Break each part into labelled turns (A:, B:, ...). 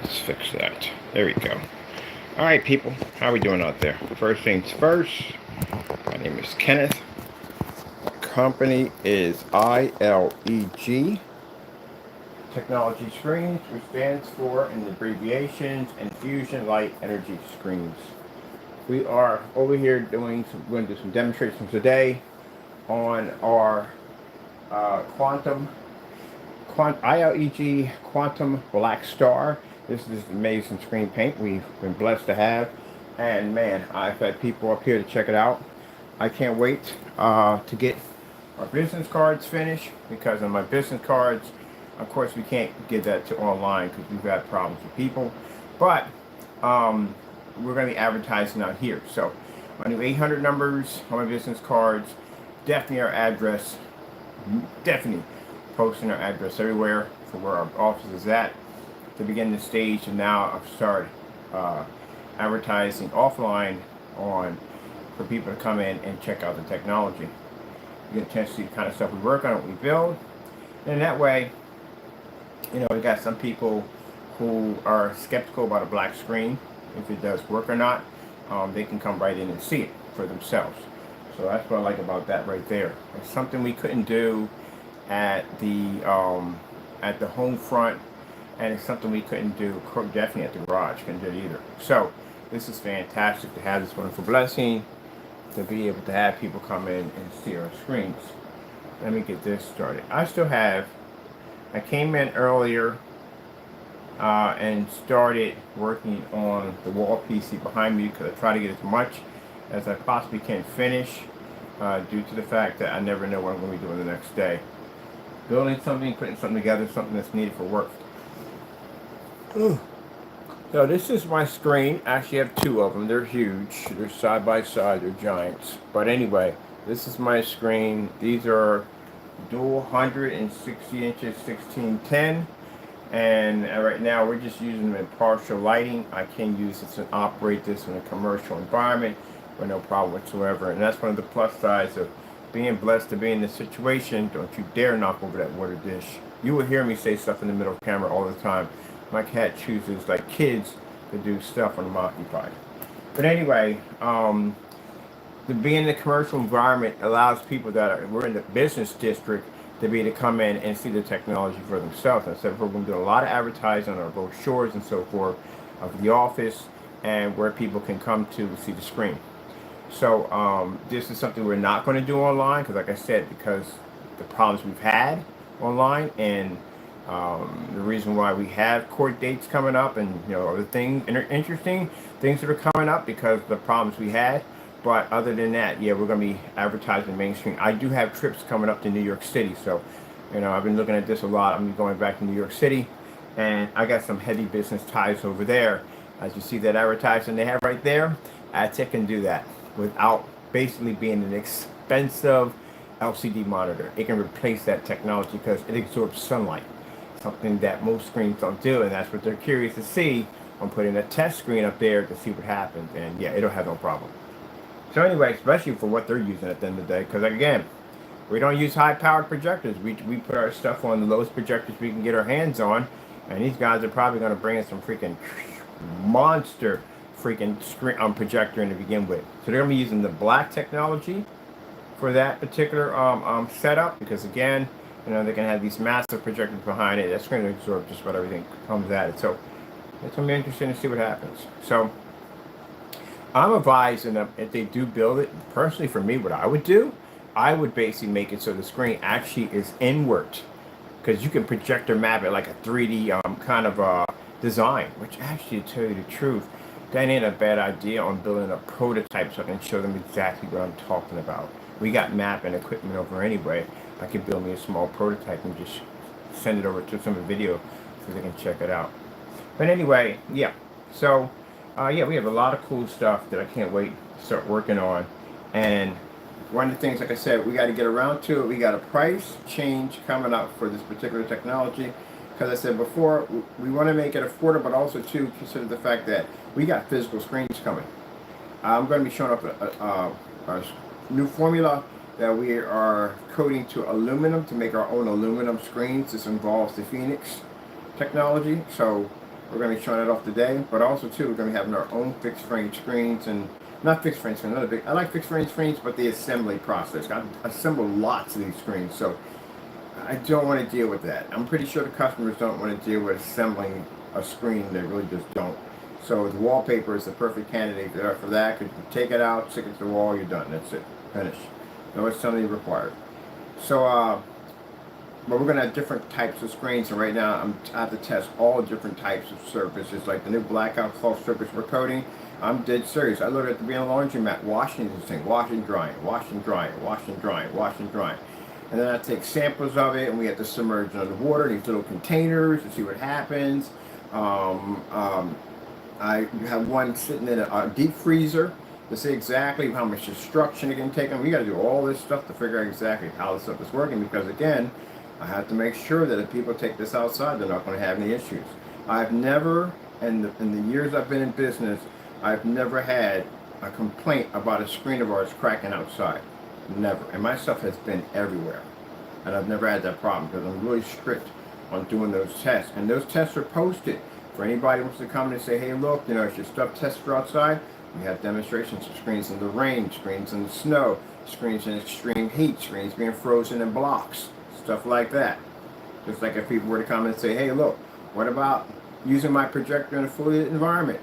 A: Let's fix that. There we go. All right, people. How are we doing out there? First things first. My name is Kenneth. My company is ILEG Technology Screens, which stands for, in the abbreviations, Infusion Light Energy Screens. We are over here we're going to do some demonstrations today on our ILEG Quantum Black Star. This is amazing screen paint we've been blessed to have. And man, I've had people up here to check it out. I can't wait to get our business cards finished, because on my business cards, of course, we can't get that to online because we've had problems with people. But we're going to be advertising out here. So my new 800 numbers on my business cards, definitely our address, definitely posting our address everywhere for where our office is at to begin the stage. And now I've started advertising offline for people to come in and check out the technology. You get a chance to see the kind of stuff we work on, what we build. And that way, we got some people who are skeptical about a black screen, if it does work or not. They can come right in and see it for themselves. So that's what I like about that right there. It's something we couldn't do at the home front, and it's something we couldn't do definitely at the garage. Couldn't do it either. So this is fantastic to have this wonderful blessing to be able to have people come in and see our screens. Let me get this started. I came in earlier and started working on the wall PC behind me, because I try to get as much as I possibly can finish due to the fact that I never know what I'm going to be doing the next day. Building something, putting something together, something that's needed for work. Ooh. So this is my screen. Actually, I have two of them. They're huge. They're side by side. They're giants. But anyway, this is my screen. These are dual 160 inches 1610. And right now we're just using them in partial lighting. I can use this and operate this in a commercial environment with no problem whatsoever. And that's one of the plus sides of being blessed to be in this situation. Don't you dare knock over that water dish. You will hear me say stuff in the middle of the camera all the time. My cat chooses, like kids, to do stuff when I'm occupied. But anyway, to be in the commercial environment allows people we're in the business district to be able to come in and see the technology for themselves. And so we're going to do a lot of advertising on our brochures and so forth of the office, and where people can come to see the screen. So this is something we're not going to do online, because like I said, because the problems we've had online, and the reason why we have court dates coming up, and other things, interesting things that are coming up because of the problems we had. But other than that, yeah, we're going to be advertising mainstream. I do have trips coming up to New York City, so I've been looking at this a lot. I'm going back to New York City, and I got some heavy business ties over there. As you see that advertising they have right there, AdTech can do that without basically being an expensive LCD monitor. It can replace that technology because it absorbs sunlight, something that most screens don't do, and that's what they're curious to see. I'm putting a test screen up there to see what happens, and yeah, it'll have no problem. So anyway, especially for what they're using at the end of the day, because again, we don't use high-powered projectors. We put our stuff on the lowest projectors we can get our hands on, and these guys are probably going to bring us some freaking monster freaking screen projector in to begin with. So they're going to be using the black technology for that particular setup, because again, they're going to have these massive projectors behind it. That's going to absorb just about everything comes at it. So it's going to be interesting to see what happens. So I'm advising them, if they do build it, personally for me, what I would do, I would basically make it so the screen actually is inward, because you can projector map it like a 3D kind of design, which actually, to tell you the truth, that ain't a bad idea on building a prototype, so I can show them exactly what I'm talking about. We got mapping equipment over anyway. I could build me a small prototype and just send it over to some video so they can check it out. But anyway, yeah. So, yeah, we have a lot of cool stuff that I can't wait to start working on. And one of the things, like I said, we got to get around to it. We got a price change coming up for this particular technology. Because I said before, we want to make it affordable, but also to consider the fact that we got physical screens coming. I'm going to be showing up a new formula that we are coating to aluminum to make our own aluminum screens. This involves the Phoenix technology. So We're going to be showing it off today, but also too, we're going to be having our own fixed frame screens, and not fixed frame screens, another big, I like fixed frame screens, but the assembly process. I assemble lots of these screens, so I don't want to deal with that. I'm pretty sure the customers don't want to deal with assembling a screen. They really just don't. So the wallpaper is the perfect candidate for that, because you take it out, stick it to the wall, you're done. That's it. Finish. No assembly required. So, but we're going to have different types of screens, and right now I have to test all different types of surfaces, like the new blackout cloth surface we're coating. I'm dead serious. I look at the being a laundromat, washing this thing, washing, drying, washing, drying, washing, drying, washing, drying. And then I take samples of it, and we have to submerge it underwater, these little containers, to see what happens. I have one sitting in a deep freezer to see exactly how much destruction it can take. And we got to do all this stuff to figure out exactly how this stuff is working, because again, I have to make sure that if people take this outside, they're not going to have any issues. I've never, in the years I've been in business, I've never had a complaint about a screen of ours cracking outside. Never. And my stuff has been everywhere. And I've never had that problem, because I'm really strict on doing those tests. And those tests are posted for anybody who wants to come and say, hey, look, you know, is your stuff tested for outside? We have demonstrations of screens in the rain, screens in the snow, screens in extreme heat, screens being frozen in blocks, stuff like that. Just like if people were to come and say, hey, look, what about using my projector in a fully lit environment?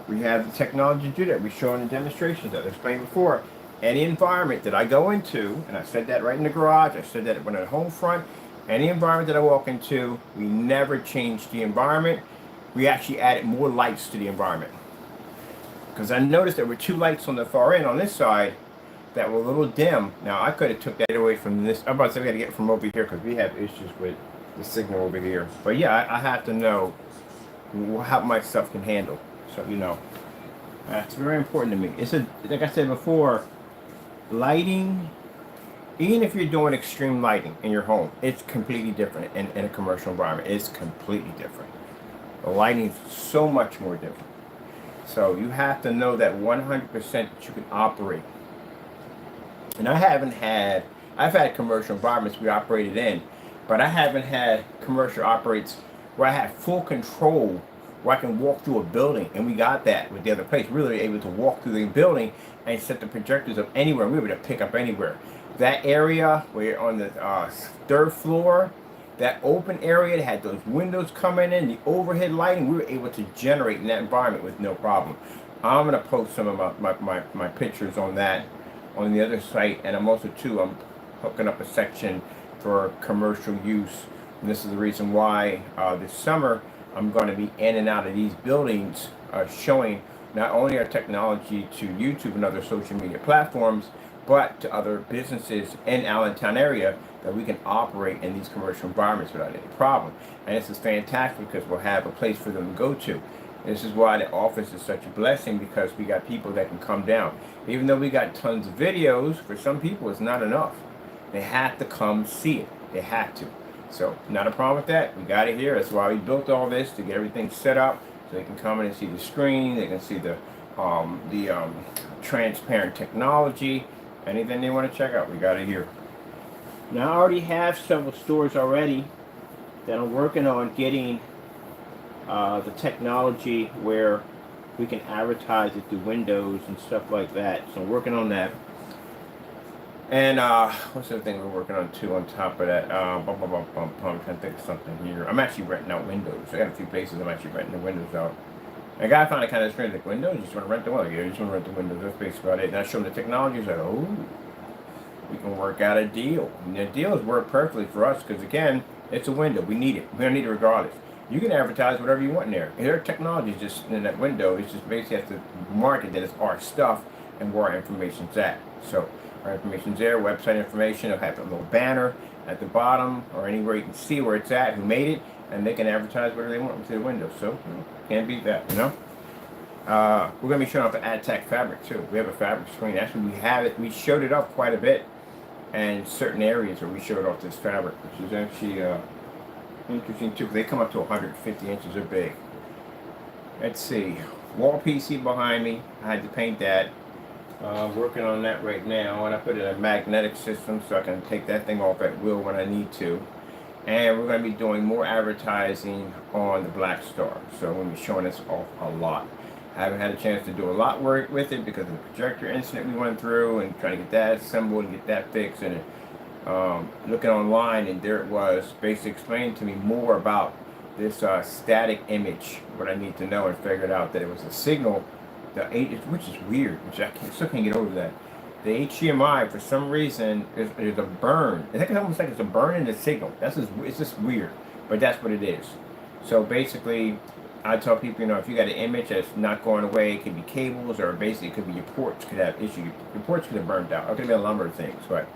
A: We have the technology to do that. We show in the demonstrations that I explained before. Any environment that I go into, and I said that right in the garage, I said that when at home front, any environment that I walk into, we never change the environment. We actually added more lights to the environment. Because I noticed there were two lights on the far end on this side that were a little dim. Now I could have took that away from this. I'm about to say we got to get it from over here, because we have issues with the signal over here. But yeah, I have to know how my stuff can handle. So you know, that's very important to me. It's like I said before, lighting, even if you're doing extreme lighting in your home, it's completely different in a commercial environment. It's completely different. The lighting is so much more different. So you have to know that 100% that you can operate. And I've had commercial environments we operated in, but I haven't had commercial operates where I have full control, where I can walk through a building, and we got that with the other place. We were able to walk through the building and set the projectors up anywhere. We were able to pick up anywhere. That area where you're on the third floor, that open area that had those windows coming in, the overhead lighting, we were able to generate in that environment with no problem. I'm going to post some of my pictures on that on the other site, and I'm hooking up a section for commercial use. And this is the reason why this summer I'm going to be in and out of these buildings showing not only our technology to YouTube and other social media platforms, but to other businesses in Allentown area that we can operate in these commercial environments without any problem. And this is fantastic, because we'll have a place for them to go to. This is why the office is such a blessing, because we got people that can come down. Even though we got tons of videos, for some people it's not enough. They have to come see it. They have to. So not a problem with that. We got it here. That's why we built all this, to get everything set up so they can come in and see the screen. They can see the transparent technology. Anything they want to check out, we got it here. Now I already have several stores already that I'm working on getting the technology where we can advertise it through Windows and stuff like that. So I'm working on that. And what's the other thing we're working on too on top of that? I'm trying to think of something here. I'm actually renting out windows. I got a few places I'm actually renting the windows out. And a guy found it kind of strange, like, windows? You just want to rent the windows? Yeah, you just want to rent the windows. That's basically about it. And I showed him the technology. He's like, oh, we can work out a deal. And the deals work perfectly for us, because again, it's a window. We need it. We're going to need it regardless. You can advertise whatever you want in there. And their technology is just in that window. It's just basically have to market that it's our stuff and where our information's at. So our information's there, website information. It'll have a little banner at the bottom or anywhere you can see where it's at, who made it, and they can advertise whatever they want through the window. So can't beat that, you know. We're going to be showing off the AdTech fabric too. We have a fabric screen. Actually, we have it. We showed it off quite a bit, and certain areas where we showed off this fabric, which is actually interesting too. They come up to 150 inches or big. Let's see. Wall PC behind me. I had to paint that. Working on that right now, and I put in a magnetic system so I can take that thing off at will when I need to. And we're going to be doing more advertising on the Black Star. So we're going to be showing this off a lot. I haven't had a chance to do a lot work with it because of the projector incident we went through and trying to get that assembled and get that fixed. And looking online, and there it was, basically explaining to me more about this static image, what I need to know, and figured out that it was a signal, which is weird, which still can't get over that. The HDMI, for some reason, is a burn. It's almost like it's a burn in the signal. It's just weird, but that's what it is. So basically, I tell people, if you got an image that's not going away, it could be cables, or basically it could be your ports could have issues. Your ports could have burned out. It could have been a number of things, but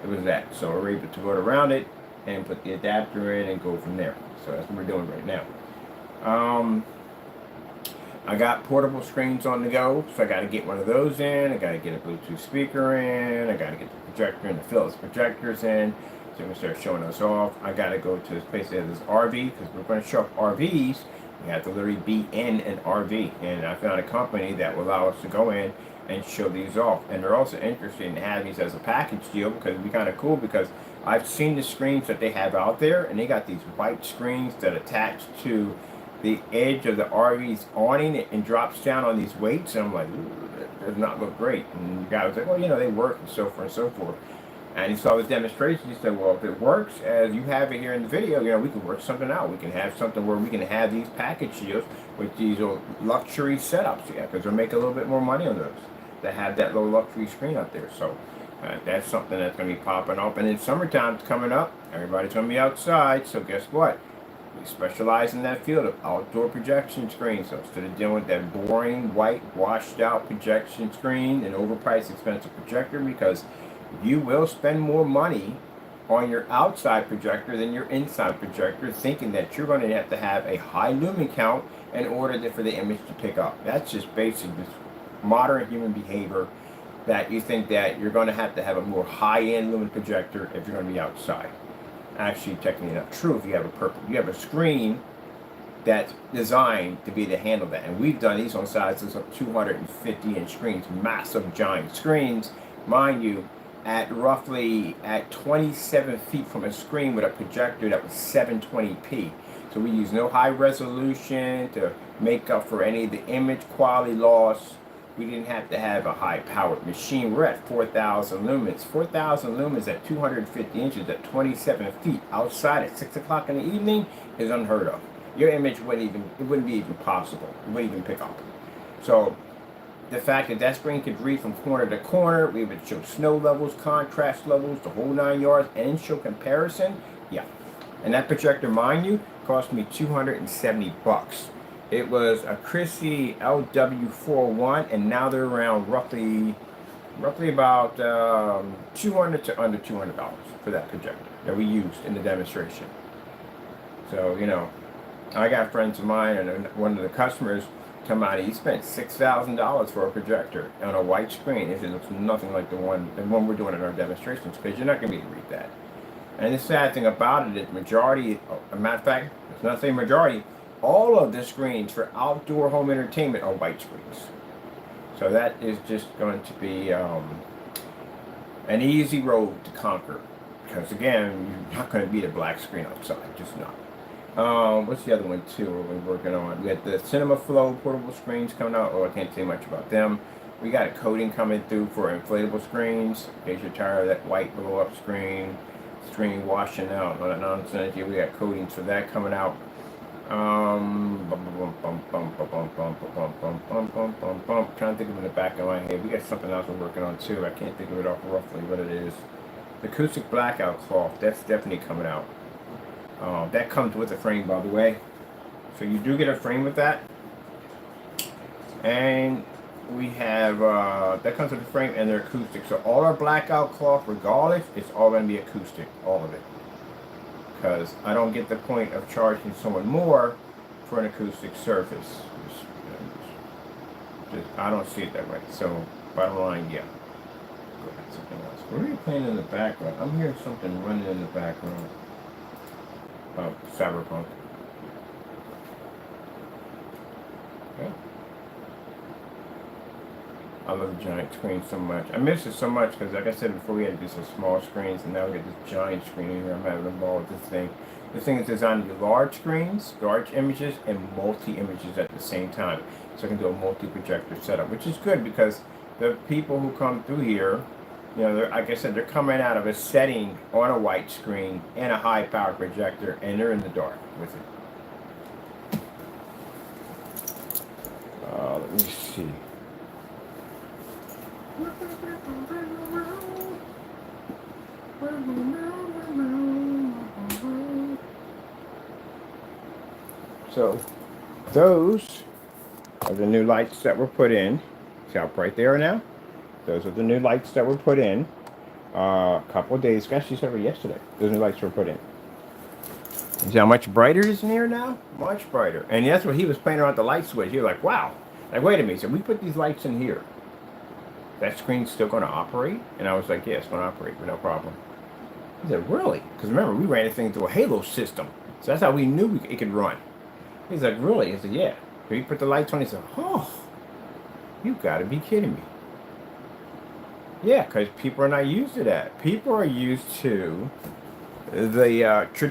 A: it was that. So we're able to go around it and put the adapter in and go from there. So that's what we're doing right now. I got portable screens on the go, so I got to get one of those in. I got to get a Bluetooth speaker in. I got to get the projector and the Philips projectors in. So we're going to start showing us off. I got to go to this place that has this RV, because we're going to show up RVs. You have to literally be in an RV. And I found a company that will allow us to go in and show these off. And they're also interested in having these as a package deal, because it'd be kind of cool, because I've seen the screens that they have out there, and they got these white screens that attach to the edge of the RV's awning and drops down on these weights, and I'm like, ooh, that does not look great. And the guy was like, well, they work, and so forth and so forth. And he saw the demonstration. He said, well, if it works as you have it here in the video, we can work something out. We can have something where we can have these package deals with these luxury setups, because they'll make a little bit more money on those that have that little luxury screen out there. So that's something that's going to be popping up. And then summertime's coming up. Everybody's going to be outside. So guess what? We specialize in that field of outdoor projection screens. So instead of dealing with that boring, white, washed out projection screen and overpriced, expensive projector, because you will spend more money on your outside projector than your inside projector, thinking that you're going to have a high lumen count in order for the image to pick up. That's just basic, just modern human behavior, that you think that you're going to have a more high-end lumen projector if you're going to be outside. Actually, technically not true. If you have a screen that's designed to be to handle that, and we've done these on sizes of 250-inch screens, massive giant screens, mind you, at 27 feet from a screen with a projector that was 720p. So we use no high resolution to make up for any of the image quality loss. We didn't have to have a high-powered machine. We're at 4,000 lumens. 4,000 lumens at 250 inches at 27 feet outside at 6 o'clock in the evening is unheard of. Your image wouldn't be even possible. It wouldn't even pick up. So the fact that screen could read from corner to corner, we would show snow levels, contrast levels, the whole 9 yards, and show comparison, yeah. And that projector, mind you, cost me $270. It was a Chrissy LW41, and now they're around roughly about $200 to under $200 for that projector that we used in the demonstration. So, I got friends of mine, and one of the customers come out, he spent $6,000 for a projector on a white screen. It looks nothing like the one we're doing in our demonstrations, because you're not going to be able to read that. And the sad thing about it is majority, a matter of fact, it's not saying majority, all of the screens for outdoor home entertainment are white screens. So that is just going to be an easy road to conquer. Because again, you're not going to beat a black screen outside, just not. What's the other one too we're working on? We got the Cinema Flow portable screens coming out. Oh, I can't say much about them. We got a coating coming through for inflatable screens. In case you're tired of that white blow up screen washing out, all that nonsense. Yeah, we got coatings for that coming out. Trying to think of it in the back of my head. We got something else we're working on too. I can't think of it off roughly what it is. The acoustic blackout cloth, that's definitely coming out. That comes with a frame, by the way. So you do get a frame with that. And we have, that comes with a frame and they're acoustic. So all our blackout cloth, regardless, it's all going to be acoustic, all of it. Because I don't get the point of charging someone more for an acoustic surface. I don't see it that way. So, bottom line, yeah. Go ahead, something else. What are you playing in the background? I'm hearing something running in the background. Oh, Cyberpunk. Okay. I love the giant screen so much. I miss it so much because, like I said before, we had to do some small screens, and now we get this giant screen in here. I'm having a ball with this thing. This thing is designed to do large screens, large images, and multi-images at the same time. So I can do a multi-projector setup, which is good because the people who come through here, you know, like I said, they're coming out of a setting on a white screen and a high-power projector, and they're in the dark with it. Let me see. So those are the new lights that were put in. See how bright they are now? Those are the new lights that were put in a couple of days ago. Actually, started yesterday. Those new lights were put in. See how much brighter it is in here now? Much brighter. And that's what he was playing around with the light switch. He was like, wow. Like, wait a minute. He said, we put these lights in here. That screen's still going to operate? And I was like, yeah, it's going to operate with no problem. He said, really? Because remember, we ran this thing through a halo system. So that's how we knew it could run. He's like, really? I said, yeah. So he put the lights on. He said, oh, you got to be kidding me. Yeah, because people are not used to that. People are used to the,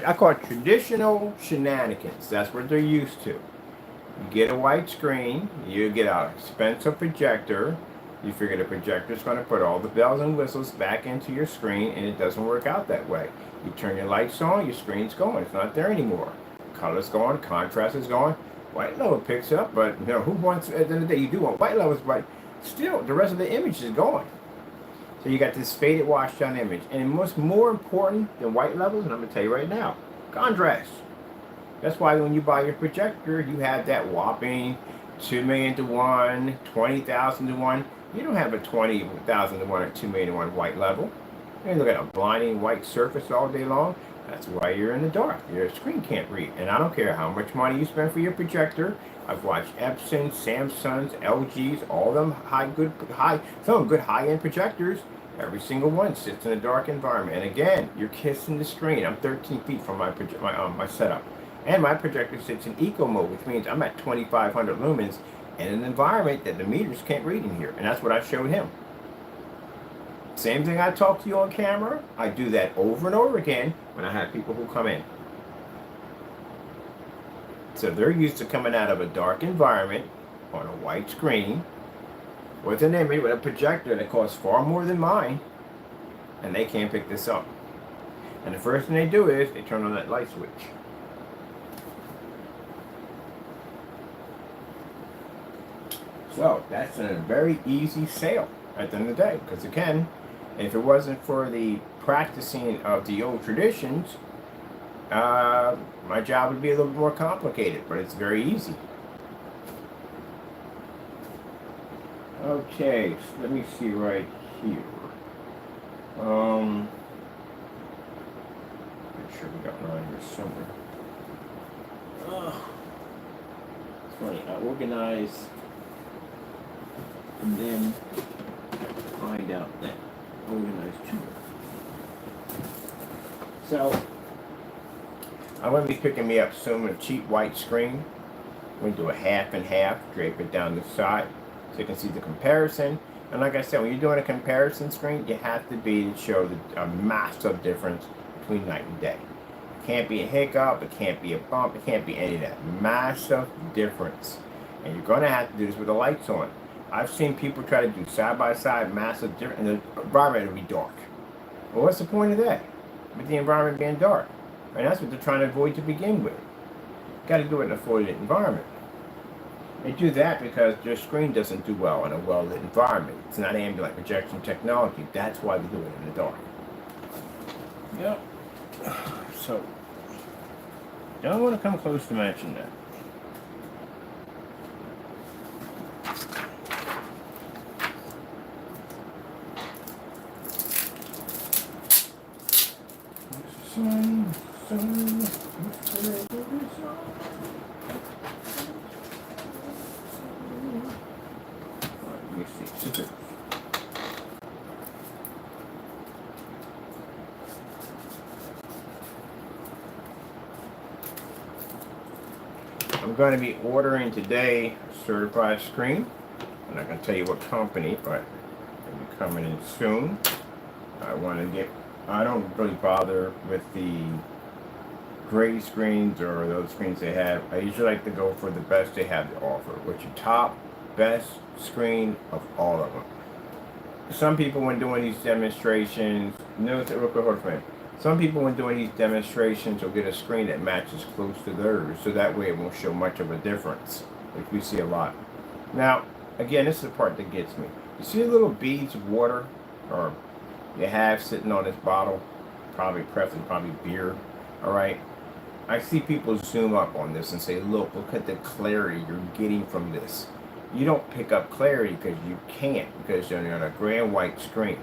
A: I call it traditional shenanigans. That's what they're used to. You get a white screen, you get an expensive projector, you figure the projector's going to put all the bells and whistles back into your screen, and it doesn't work out that way. You turn your lights on, your screen's going. It's not there anymore. Color's gone, contrast is gone. White level picks up, but you know, who wants, at the end of the day, you do want white levels, but still, the rest of the image is gone. So you got this faded washed down image. And what's more important than white levels, and I'm going to tell you right now, contrast. That's why when you buy your projector, you have that whopping 2 million to 1, 20,000 to 1. You don't have a 20,000 to 1 or 2 million to 1 white level. You look at a blinding white surface all day long. That's why you're in the dark. Your screen can't read. And I don't care how much money you spend for your projector. I've watched Epson, Samsungs, LGs, all of them some good high-end projectors. Every single one sits in a dark environment. And again, you're kissing the screen. I'm 13 feet from my setup. And my projector sits in eco mode, which means I'm at 2,500 lumens in an environment that the meters can't read in here. And that's what I showed him. Same thing I talk to you on camera. I do that over and over again when I have people who come in. So they're used to coming out of a dark environment on a white screen with an image, with a projector that costs far more than mine, and they can't pick this up. And the first thing they do is they turn on that light switch. So that's a very easy sale at the end of the day, because again, if it wasn't for the practicing of the old traditions, my job would be a little bit more complicated, but it's very easy. Okay, so let me see right here. Make sure we got one here somewhere. It's funny, I organize and then find out that organized too. So I'm going to be picking me up some of a cheap white screen. I'm going to do a half and half, drape it down the side so you can see the comparison. And like I said, when you're doing a comparison screen, you have to be to show a massive difference between night and day. It can't be a hiccup, it can't be a bump, it can't be any of that. Massive difference. And you're going to have to do this with the lights on. I've seen people try to do side-by-side massive difference, and the environment will be dark. Well, what's the point of that? With the environment being dark. And that's what they're trying to avoid to begin with. You got to do it in a fully lit environment. They do that because their screen doesn't do well in a well-lit environment. It's not ambient projection technology. That's why they do it in the dark. Yep. So, don't want to come close to mention that. I'm going to be ordering today a certified screen. I'm not going to tell you what company, but it'll be coming in soon. I don't really bother with the gray screens or those screens they have. I usually like to go for the best they have to offer, which is top, best screen of all of them. Some people when doing these demonstrations, notice it real quick, hold on. Some people when doing these demonstrations will get a screen that matches close to theirs, so that way it won't show much of a difference, which we see a lot. Now, again, this is the part that gets me. You see the little beads of water, or you have sitting on this bottle, probably probably beer, all right? I see people zoom up on this and say, look at the clarity you're getting from this. You don't pick up clarity because you can't, because you're on a gray and white screen.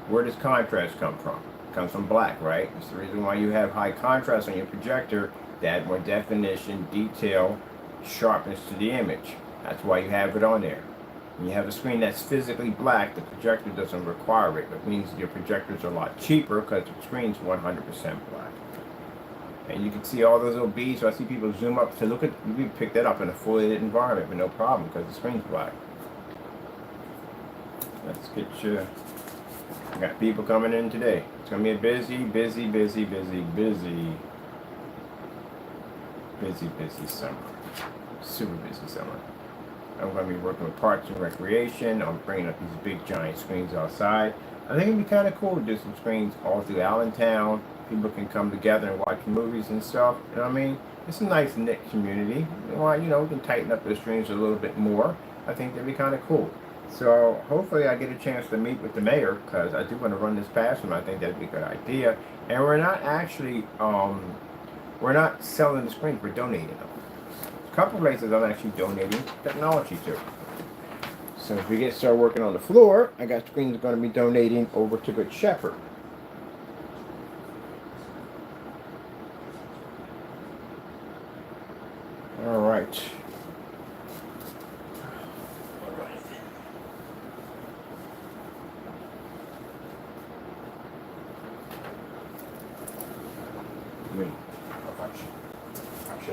A: Where does contrast come from? It comes from black, right? It's the reason why you have high contrast on your projector, to add more definition, detail, sharpness to the image. That's why you have it on there. When you have a screen that's physically black, the projector doesn't require it. It means your projector's a lot cheaper because the screen's 100% black. And you can see all those little beads, so I see people zoom up to look at, you can pick that up in a fully lit environment with no problem because the screen's black. Let's get you, I got people coming in today. It's going to be a busy summer. Super busy summer. I'm going to be working with Parks and Recreation. I'm bringing up these big giant screens outside. I think it'd be kind of cool to do some screens all through Allentown. People can come together and watch movies and stuff. You know what I mean? It's a nice knit community. Well, you know, we can tighten up the screens a little bit more. I think that'd be kind of cool. So hopefully I get a chance to meet with the mayor because I do want to run this past him. I think that'd be a good idea. And we're not actually, we're not selling the screens. We're donating them. A couple places I'm actually donating technology to. So if we get started working on the floor, I got screens going to be donating over to Good Shepherd. All right.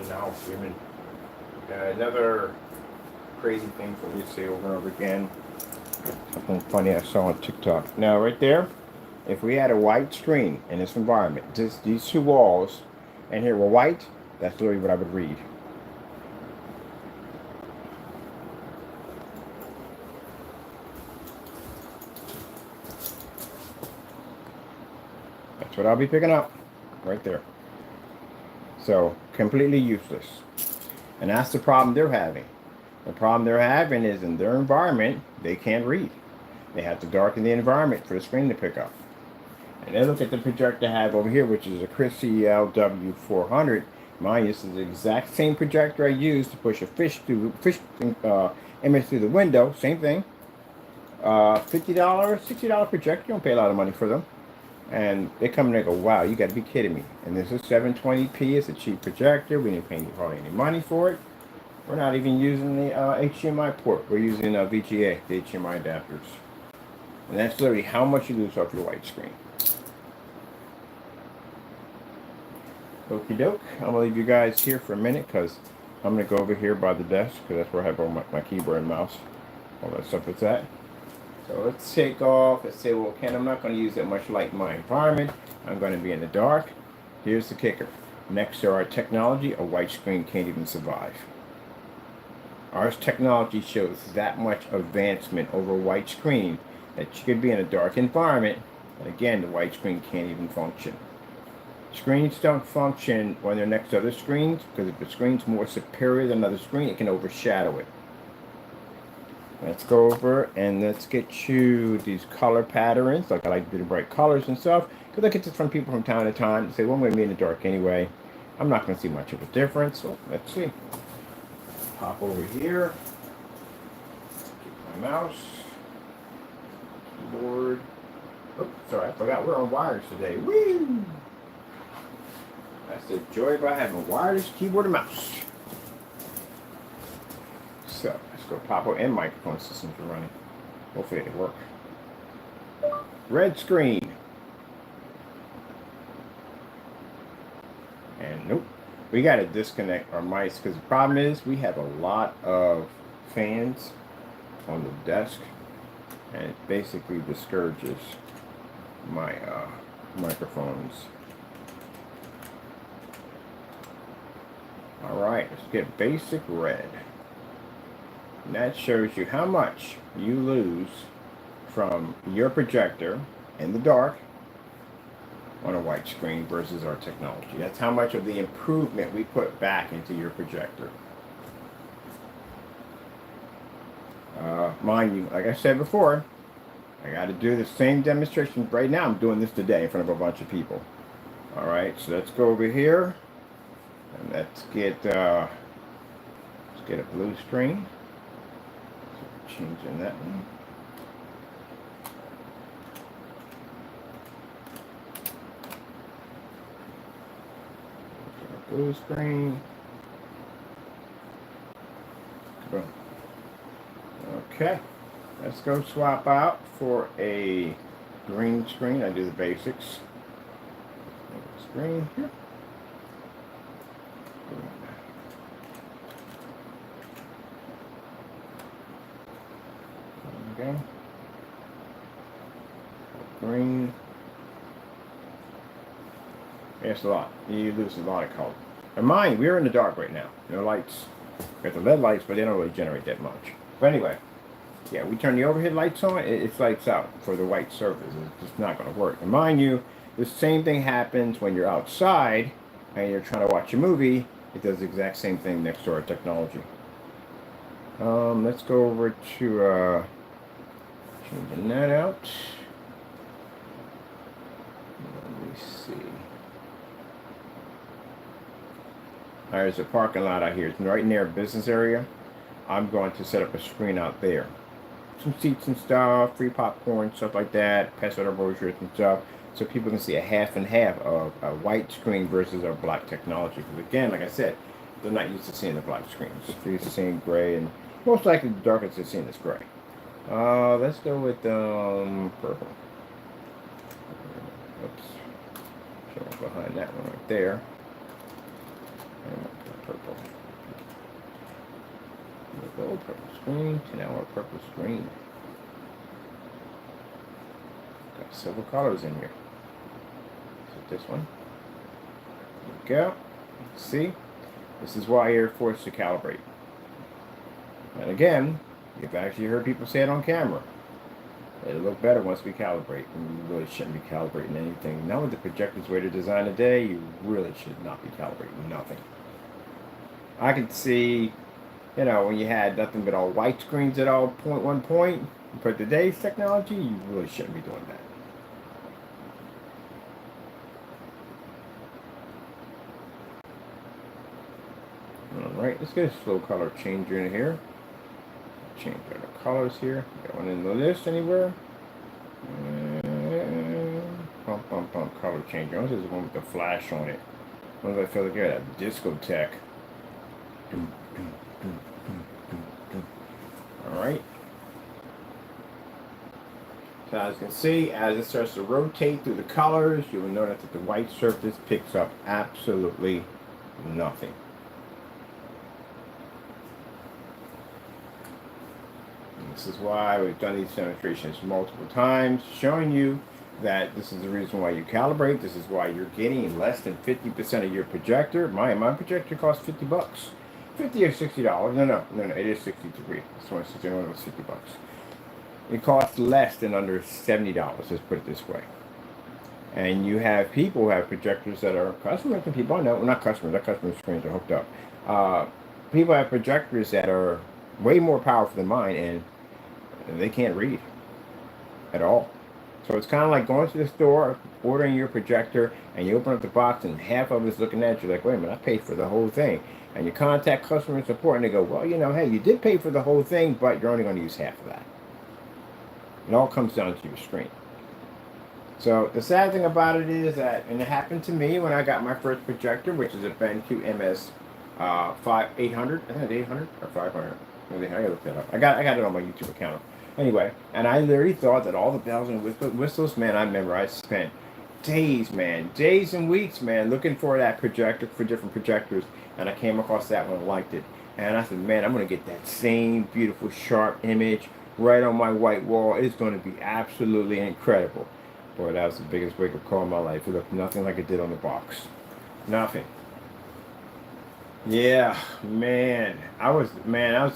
A: Now women. Another crazy thing for me to say over and over again. Something funny I saw on TikTok. Now, right there, if we had a white screen in this environment, these two walls, and here were white, that's literally what I would read. That's what I'll be picking up, right there. So, completely useless. And that's the problem they're having. The problem they're having is in their environment, they can't read. They have to darken the environment for the screen to pick up. And then look at the projector I have over here, which is a Christie W400. Mine is the exact same projector I use to push a fish image through the window. Same thing. $50, $60 projector. You don't pay a lot of money for them. And they come and they go, wow, you got to be kidding me. And this is 720p. It's a cheap projector. We didn't pay hardly any money for it. We're not even using the HDMI port. We're using VGA, the HDMI adapters. And that's literally how much you lose off your white screen. Okie doke. I'm going to leave you guys here for a minute because I'm going to go over here by the desk because that's where I have all my keyboard and mouse. All that stuff is at. So let's take off. Let's say, well, Ken, I'm not going to use that much light in my environment. I'm going to be in the dark. Here's the kicker. Next to our technology, a white screen can't even survive. Our technology shows that much advancement over a white screen that you could be in a dark environment, and again, the white screen can't even function. Screens don't function when they're next to other screens because if the screen's more superior than another screen, it can overshadow it. Let's go over and let's get you these color patterns. Like I like to do the bright colors and stuff because I get this from people from time to time. They say, well, I'm going to be in the dark anyway. I'm not going to see much of a difference. So let's see. Pop over here. Get my mouse. Keyboard. Oops, sorry, I forgot we're on wires today. Woo! That's the joy of having a wireless keyboard and mouse. So let's go pop over, and microphone systems are running. Hopefully they work. Red screen. And nope. We got to disconnect our mice because the problem is we have a lot of fans on the desk, and it basically discourages my microphones. Alright, let's get basic red. And that shows you how much you lose from your projector in the dark on a white screen versus our technology. That's how much of the improvement we put back into your projector. Mind you, like I said before, I got to do the same demonstration right now. I'm doing this today in front of a bunch of people. Alright, so let's go over here and let's get a blue screen. So changing that one. Blue screen. Boom. Okay, let's go swap out for a green screen. I do the basics. Screen here. Okay. Green. It's a lot. You lose a lot of color. And mind, we're in the dark right now. No lights. We got the LED lights, but they don't really generate that much. But anyway, yeah, we turn the overhead lights on, it's lights out for the white surface. It's just not going to work. And mind you, the same thing happens when you're outside and you're trying to watch a movie. It does the exact same thing next to our technology. Let's go over to changing that out. Let me see. There's a parking lot out here. It's right near a business area. I'm going to set up a screen out there. Some seats and stuff, free popcorn, stuff like that, pass out our brochures and stuff, so people can see a half and half of a white screen versus our black technology. Because again, like I said, they're not used to seeing the black screen. Just used to seeing gray, and most likely the darkest they're seeing is gray. Let's go with purple. Oops. Show behind that one right there. And purple. There we go, purple screen, 10-hour purple screen. Got silver colors in here. So this one. There we go. See? This is why you're forced to calibrate. And again, you've actually heard people say it on camera. It'll look better once we calibrate. And you really shouldn't be calibrating anything. Not with the projectors way to design today, you really should not be calibrating nothing. I could see, you know, when you had nothing but all white screens at all one point, but today's technology, you really shouldn't be doing that. Alright, let's get a slow color changer in here. Change our colors here. Got one in the list anywhere. Color changer. This is the one with the flash on it. What do I feel like here? That discotheque. Alright. So as you can see, as it starts to rotate through the colors, you will notice that the white surface picks up absolutely nothing. And this is why we've done these demonstrations multiple times, showing you that this is the reason why you calibrate. This is why you're getting less than 50% of your projector. My projector costs $50. 50 or $60. No, it is 63. This one was $50. It costs less than under $70, let's put it this way. And you have people who have projectors that are customers, and people I know, well, not customers, their customer screens are hooked up. People have projectors that are way more powerful than mine, and they can't read at all. So it's kind of like going to the store, ordering your projector, and you open up the box and half of it's looking at you like, wait a minute, I paid for the whole thing. And you contact customer support and they go, well, you know, hey, you did pay for the whole thing, but you're only going to use half of that. It all comes down to your screen. So the sad thing about it is that, and it happened to me when I got my first projector, which is a BenQ MS 800, I think it's 800 or 500. I gotta look that up. I got it on my YouTube account. Anyway, and I literally thought that all the bells and whistles, man, I remember I spent days and weeks, man, looking for that projector, for different projectors, and I came across that one and liked it. And I said, man, I'm going to get that same beautiful, sharp image right on my white wall. It's going to be absolutely incredible. Boy, that was the biggest wake-up call in my life. It looked nothing like it did on the box. Nothing. Yeah, I was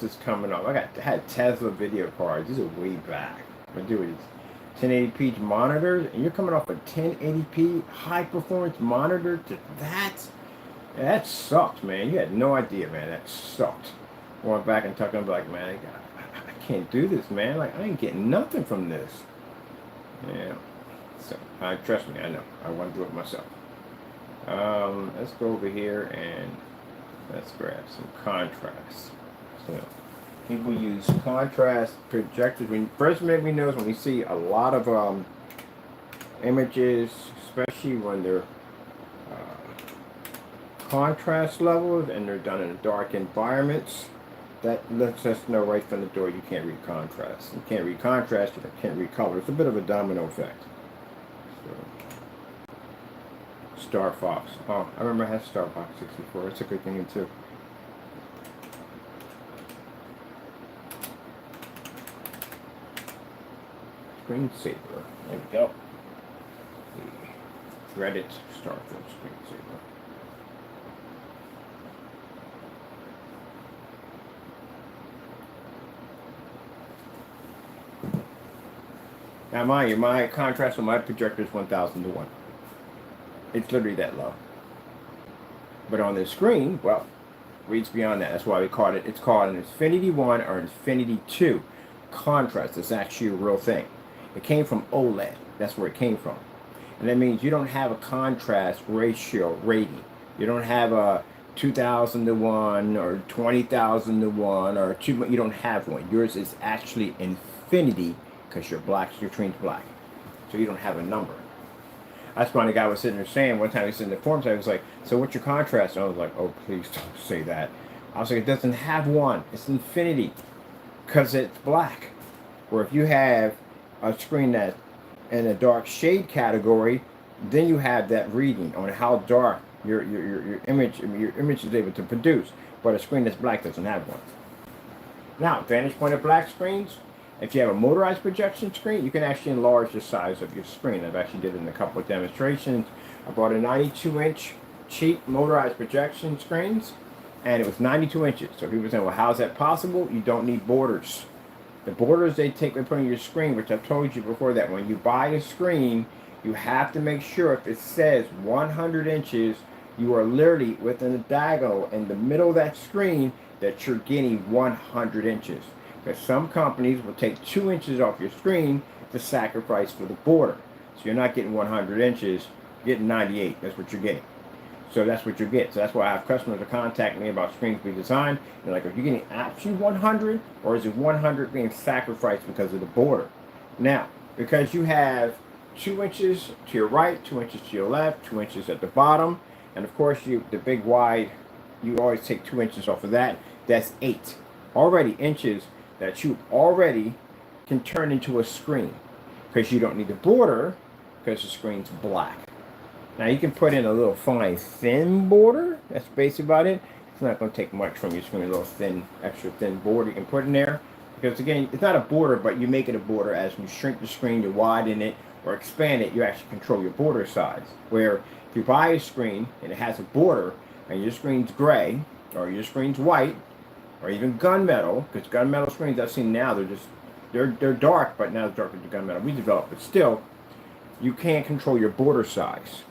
A: just coming up. I had Tesla video cards. These are way back. But dude, it's 1080p monitors, and you're coming off a 1080p high performance monitor to that? Yeah, that sucked, man. You had no idea, man. That sucked. Going back and talking, like, man, I can't do this, man. Like, I ain't getting nothing from this. Yeah. So, trust me, I know. I want to do it myself. Let's go over here and let's grab some contrast. So, people use contrast projectors. First thing we notice when we see a lot of images, especially when they're contrast levels and they're done in dark environments, that lets us know right from the door you can't read contrast. You can't read contrast, you can't read color. It's a bit of a domino effect. So, Star Fox. Oh, I remember I had Star Fox 64. It's a good game too. Screensaver. There we go. The Reddit Starfield screensaver. Now, mind you, my contrast on my projector is 1000 to 1. It's literally that low. But on the screen, well, reads beyond that. That's why we call it. It's called an Infinity 1 or Infinity 2 contrast. It's actually a real thing. It came from OLED. That's where it came from. And that means you don't have a contrast ratio rating. You don't have a 2000 to 1 or 20,000 to 1 or 2. You don't have one. Yours is actually infinity because your screen's black. So you don't have a number. That's why the guy was sitting there saying, one time he was in the forums, I was like, so what's your contrast? And I was like, oh, please don't say that. I was like, it doesn't have one. It's infinity because it's black. Or if you have a screen that's in a dark shade category, then you have that reading on how dark your image is able to produce. But a screen that's black doesn't have one. Now, vantage point of black screens, if you have a motorized projection screen, you can actually enlarge the size of your screen. I've actually did it in a couple of demonstrations. I bought a 92-inch cheap motorized projection screens, and it was 92 inches. So people say, well, how's that possible? You don't need borders. The borders they put on your screen, which I've told you before, that when you buy a screen, you have to make sure if it says 100 inches, you are literally within the diagonal in the middle of that screen that you're getting 100 inches. Because some companies will take 2 inches off your screen to sacrifice for the border. So you're not getting 100 inches, you're getting 98. That's what you're getting. So that's what you get. So that's why I have customers that contact me about screens we design. They're like, are you getting actually 100? Or is it 100 being sacrificed because of the border? Now, because you have 2 inches to your right, 2 inches to your left, 2 inches at the bottom, and of course the big wide, you always take 2 inches off of that. That's 8 already inches that you already can turn into a screen, because you don't need the border because the screen's black. Now you can put in a little fine thin border. That's basically about it. It's not going to take much from your screen. A little thin, extra thin border you can put in there, because again, it's not a border, but you make it a border as you shrink the screen, you widen it or expand it. You actually control your border size. Where if you buy a screen and it has a border and your screen's gray or your screen's white, or even gunmetal, because gunmetal screens I've seen now, they're dark, but now it's darker than gunmetal we developed. But still, you can't control your border size,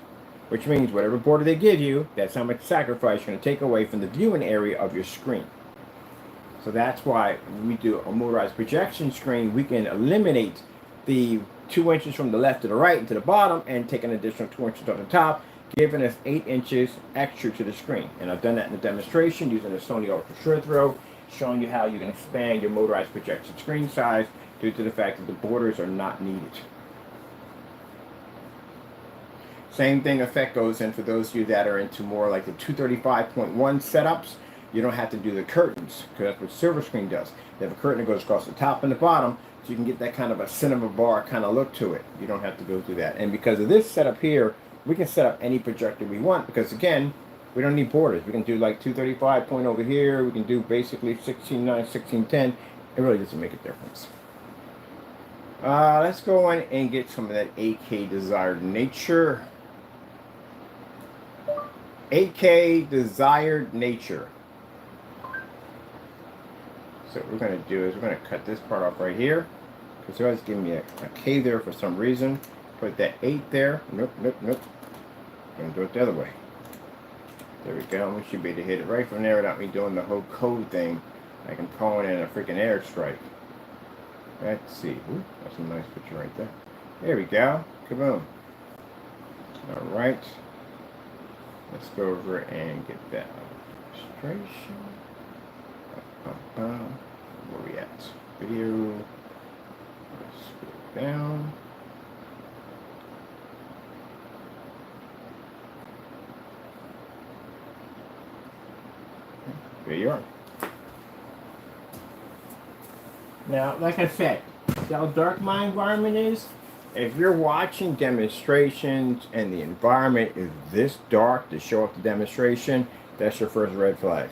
A: which means whatever border they give you, that's how much sacrifice you're going to take away from the viewing area of your screen. So that's why when we do a motorized projection screen, we can eliminate the 2 inches from the left to the right and to the bottom and take an additional 2 inches on the top, giving us 8 inches extra to the screen. And I've done that in a demonstration using a Sony Ultra Short Throw, showing you how you can expand your motorized projection screen size due to the fact that the borders are not needed. Same thing effect goes in for those of you that are into more like the 235.1 setups. You don't have to do the curtains, because that's what Silver Screen does. They have a curtain that goes across the top and the bottom, so you can get that kind of a cinema bar kind of look to it. You don't have to go through that. And because of this setup here, we can set up any projector we want, because again, we don't need borders. We can do like 235 point over here. We can do basically 16:9, 16:10. It really doesn't make a difference. Let's go in and get some of that 8K desired nature. 8K desired nature. So what we're going to do is we're going to cut this part off right here, because it was giving me a K there for some reason. Put that 8 there. Nope, nope, nope. I'm going to do it the other way. There we go. We should be able to hit it right from there without me doing the whole code thing. I can call it in a freaking airstrike. Let's see. Ooh, that's a nice picture right there. There we go. Kaboom. Alright. Let's go over and get that illustration. Where we at? Video. Let's scroll down. There you are. Now, like I said, see how dark my environment is? If you're watching demonstrations and the environment is this dark to show up the demonstration, that's your first red flag.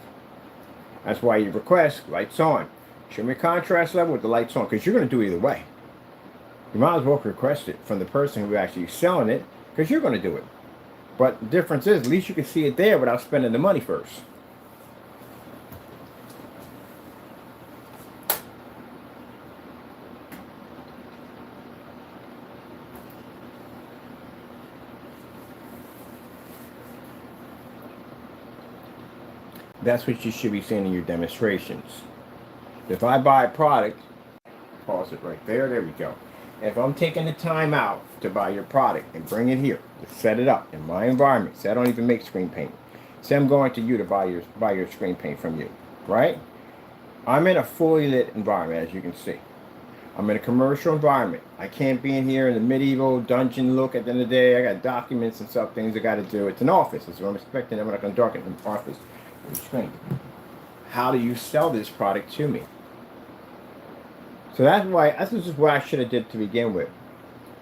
A: That's why you request lights on. Show me a contrast level with the lights on, because you're going to do either way. You might as well request it from the person who's actually selling it, because you're going to do it. But the difference is, at least you can see it there without spending the money first. That's what you should be seeing in your demonstrations. If I buy a product, pause it right there, there we go. If I'm taking the time out to buy your product and bring it here, to set it up in my environment, say I don't even make screen paint. Say I'm going to you to buy your screen paint from you, right? I'm in a fully lit environment, as you can see. I'm in a commercial environment. I can't be in here in the medieval dungeon look at the end of the day. I got documents and stuff, things I got to do. It's an office. That's what I'm expecting. I'm not going to darken the office. Screen. How do you sell this product to me? So this is what I should have did to begin with,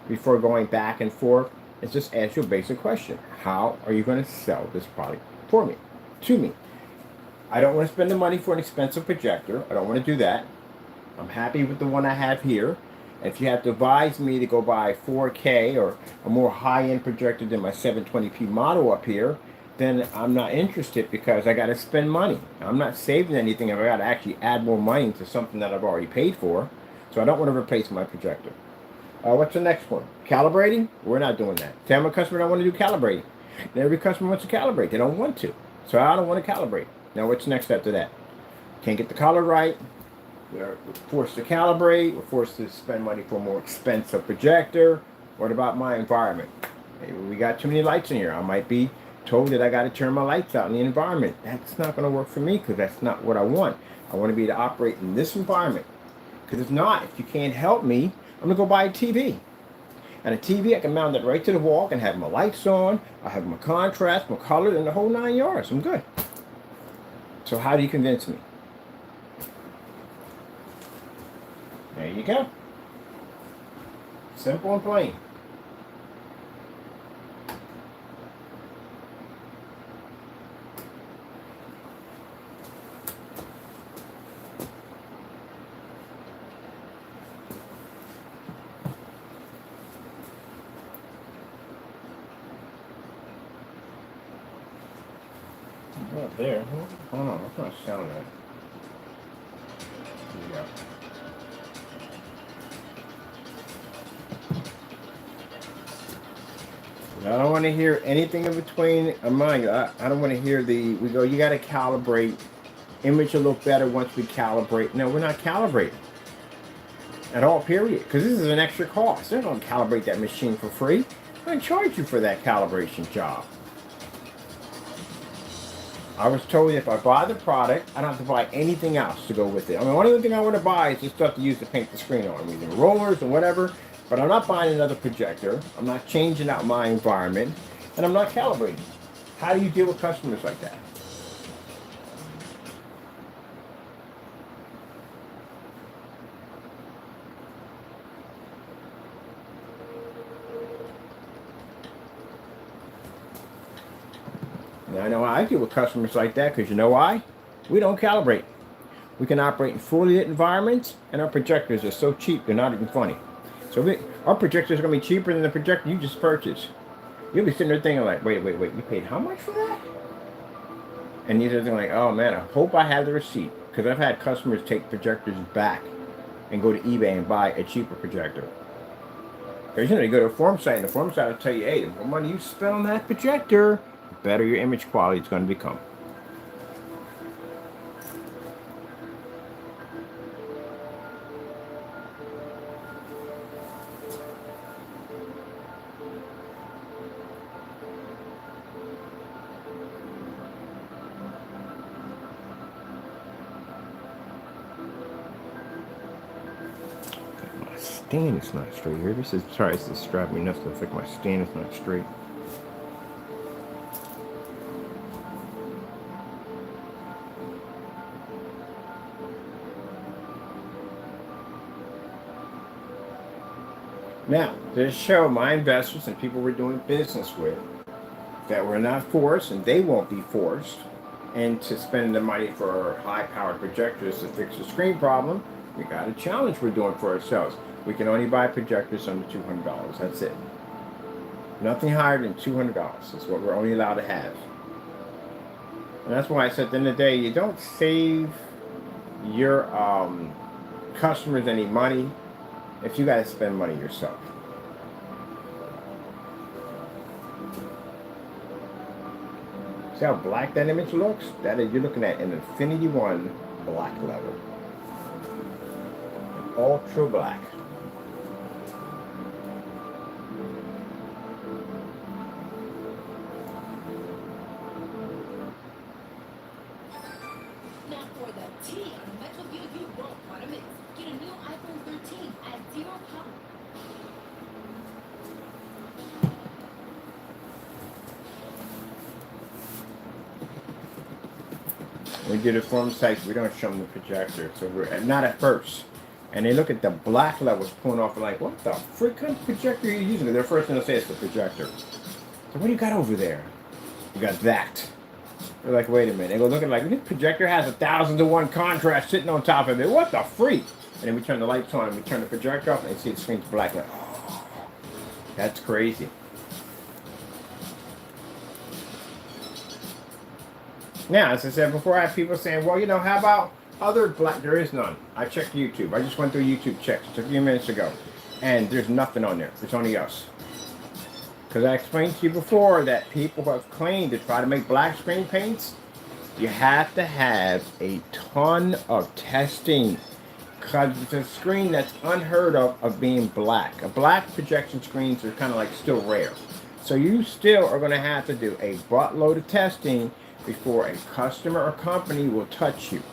A: before going back and forth. It's just ask you a basic question: how are you going to sell this product for me, to me? I don't want to spend the money for an expensive projector. I don't want to do that. I'm happy with the one I have here. If you have to advise me to go buy 4K or a more high-end projector than my 720p model up here, then I'm not interested, because I got to spend money. I'm not saving anything if I got to actually add more money to something that I've already paid for. So I don't want to replace my projector. What's the next one? Calibrating? We're not doing that. Tell my customer I don't want to do calibrating. And every customer wants to calibrate. They don't want to. So I don't want to calibrate. Now what's next after that? Can't get the color right. We're forced to calibrate. We're forced to spend money for a more expensive projector. What about my environment? Maybe we got too many lights in here. I might be told that I got to turn my lights out in the environment. That's not going to work for me, because that's not what I want. I want to be able to operate in this environment. Because if not, if you can't help me, I'm going to go buy a TV. And a TV, I can mount it right to the wall. I can have my lights on. I have my contrast, my color, and the whole 9 yards. I'm good. So how do you convince me? There you go. Simple and plain. Not there. Hold on, what's not sound right? Here we go. I don't want to hear anything in between. Mind you, I don't want to hear you got to calibrate. Image will look better once we calibrate. No, we're not calibrating at all, period. Because this is an extra cost. They're not going to calibrate that machine for free. I'm going to charge you for that calibration job. I was told if I buy the product, I don't have to buy anything else to go with it. I mean, one other thing I want to buy is just stuff to use to paint the screen on. I mean, the rollers and whatever. But I'm not buying another projector. I'm not changing out my environment. And I'm not calibrating. How do you deal with customers like that? Now, I know I deal with customers like that, because you know why? We don't calibrate. We can operate in fully lit environments, and our projectors are so cheap, they're not even funny. So our projector is going to be cheaper than the projector you just purchased. You'll be sitting there thinking like, wait, you paid how much for that? And you're thinking like, oh man, I hope I have the receipt. Because I've had customers take projectors back and go to eBay and buy a cheaper projector. Because you go to a forum site, and the forum site will tell you, hey, the more money you spend on that projector, the better your image quality is going to become. Stand is not straight here. This is tries to strap me nuts. Looks like my stand is not straight. Now, to show my investors and people we're doing business with that we're not forced and they won't be forced into spending the money for high-powered projectors to fix the screen problem, we got a challenge we're doing for ourselves. We can only buy projectors under $200. That's it. Nothing higher than $200 is what we're only allowed to have. And that's why I said at the end of the day, you don't save your customers any money if you got to spend money yourself. See how black that image looks? That is, you're looking at an Infinity One black level. Ultra black.
B: Now for the tea on Metro View, you won't want to miss. Get a new iPhone 13 at 0 power.
A: We did it from sites. We don't show them the projector, so we're not at first. And they look at the black levels pulling off, like, what the frick kind of projector are you using? Their first thing they'll say is the projector. So what do you got over there? You got that. They're like, wait a minute. They go looking like, this projector has 1,000-to-1 contrast sitting on top of it. What the freak? And then we turn the lights on and we turn the projector off and you see the screen's black. Like, oh, that's crazy. Now, as I said before, I have people saying, well, how about other black? There is none. I checked YouTube. I just went through YouTube checks just a few minutes ago. And there's nothing on there. It's only us. Because I explained to you before that people who have claimed to try to make black screen paints, you have to have a ton of testing. Because it's a screen that's unheard of being black. A black projection screens are kind of like still rare. So you still are going to have to do a buttload of testing before a customer or company will touch you.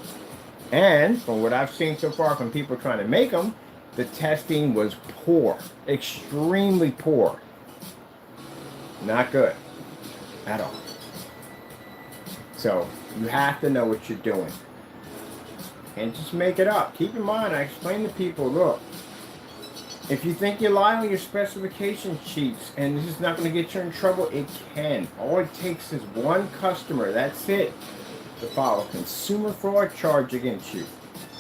A: And from what I've seen so far from people trying to make them, the testing was poor, extremely poor. Not good at all. So you have to know what you're doing. And just make it up. Keep in mind, I explain to people, look, if you think you lie on your specification sheets and this is not going to get you in trouble, it can. All it takes is one customer, that's it, to file a consumer fraud charge against you.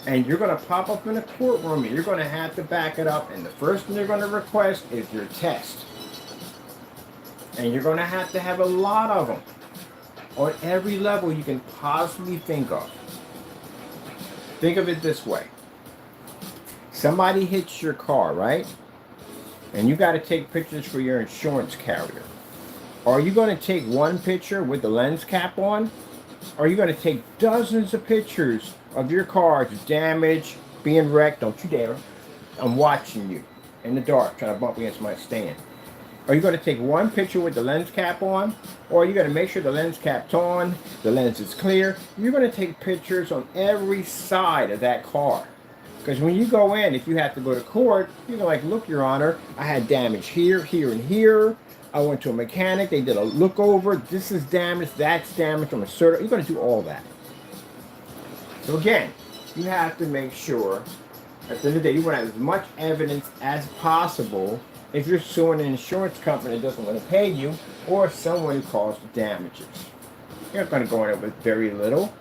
A: And you're going to pop up in a courtroom and you're going to have to back it up. And the first thing they're going to request is your test. And you're going to have a lot of them on every level you can possibly think of. Think of it this way. Somebody hits your car, right? And you got to take pictures for your insurance carrier. Are you going to take one picture with the lens cap on? Or are you going to take dozens of pictures of your car damaged, being wrecked? Don't you dare. I'm watching you in the dark, trying to bump against my stand. Are you going to take one picture with the lens cap on? Or are you going to make sure the lens cap's on, the lens is clear? You're going to take pictures on every side of that car. Because when you go in, if you have to go to court, you're like, look, Your Honor, I had damage here, here, and here. I went to a mechanic. They did a look over. This is damaged. That's damaged. I'm a certified. You're going to do all that. So again, you have to make sure, at the end of the day, you want to have as much evidence as possible if you're suing an insurance company that doesn't want to pay you or someone who caused the damages. You're not going to go in it with very little.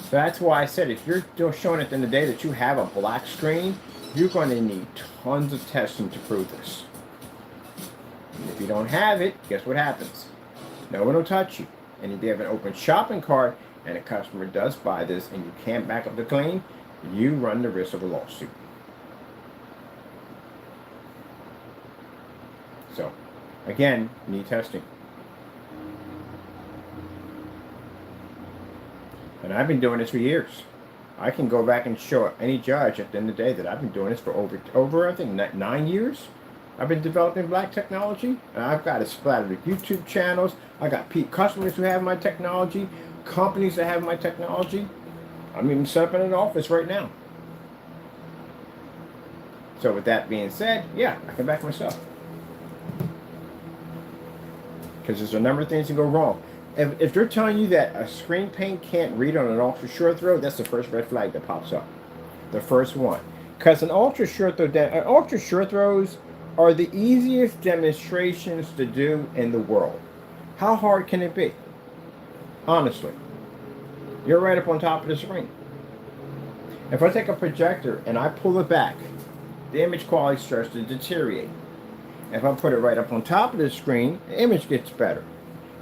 A: So that's why I said if you're still showing at the end of the day that you have a black screen, you're going to need tons of testing to prove this. And if you don't have it, guess what happens? No one will touch you. And if you have an open shopping cart and a customer does buy this and you can't back up the claim, you run the risk of a lawsuit. So, again, need testing. And I've been doing this for years. I can go back and show any judge at the end of the day that I've been doing this for over I think 9 years. I've been developing black technology, and I've got a splatter of YouTube channels. I got customers who have my technology, companies that have my technology. I'm even set up in an office right now. So with that being said, yeah, I can back myself. Because there's a number of things that go wrong. If they're telling you that a screen paint can't read on an ultra short throw, that's the first red flag that pops up. The first one. Because an ultra short throws are the easiest demonstrations to do in the world. How hard can it be? Honestly. You're right up on top of the screen. If I take a projector and I pull it back, the image quality starts to deteriorate. If I put it right up on top of the screen, the image gets better.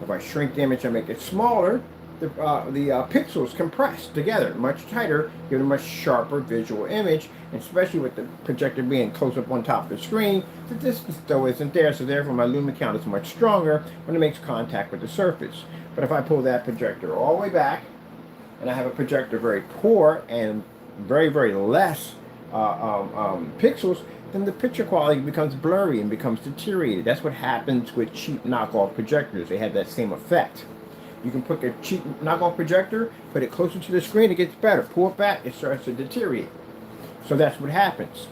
A: If I shrink the image and make it smaller, the pixels compress together much tighter, give a much sharper visual image, and especially with the projector being close up on top of the screen, the distance still isn't there, so therefore my lumen count is much stronger when it makes contact with the surface. But if I pull that projector all the way back, and I have a projector very poor and very, very less pixels, then the picture quality becomes blurry and becomes deteriorated. That's what happens with cheap knockoff projectors. They have that same effect. You can put a cheap knockoff projector, put it closer to the screen, it gets better. Pull it back, it starts to deteriorate. So that's what happens.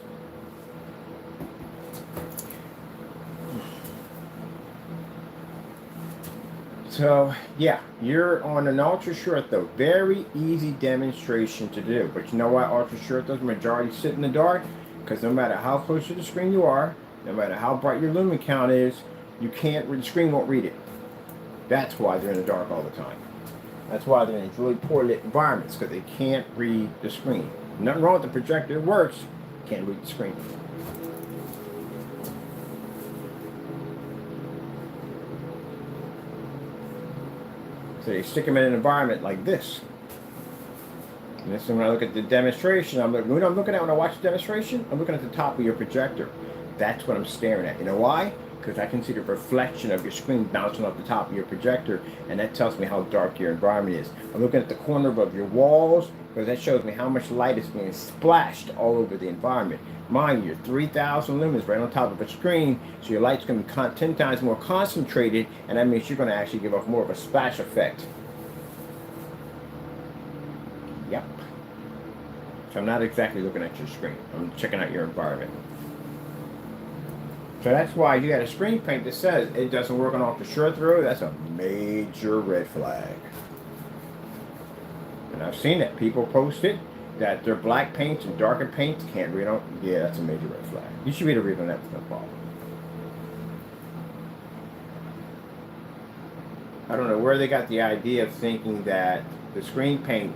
A: So, yeah, you're on an ultra short though. Very easy demonstration to do. But you know why ultra short those majority sit in the dark? Because no matter how close to the screen you are, no matter how bright your lumen count is, you can't read, the screen won't read it. That's why they're in the dark all the time. That's why they're in really poor lit environments, because they can't read the screen. Nothing wrong with the projector, it works, can't read the screen. So they stick them in an environment like this. And this is when I look at the demonstration, when I'm looking at when I watch the demonstration, I'm looking at the top of your projector. That's what I'm staring at. You know why? Because I can see the reflection of your screen bouncing off the top of your projector, and that tells me how dark your environment is. I'm looking at the corner of your walls, because that shows me how much light is being splashed all over the environment. Mind you, 3,000 lumens right on top of a screen, so your light's going to be 10 times more concentrated, and that means you're going to actually give off more of a splash effect. Yep. So I'm not exactly looking at your screen. I'm checking out your environment. So that's why you got a screen paint that says it doesn't work on ultra short throw. That's a major red flag. And I've seen it. People post it that their black paints and darker paints can't read on. Yeah, that's a major red flag. You should be able to read on that with no problem. I don't know where they got the idea of thinking that the screen paint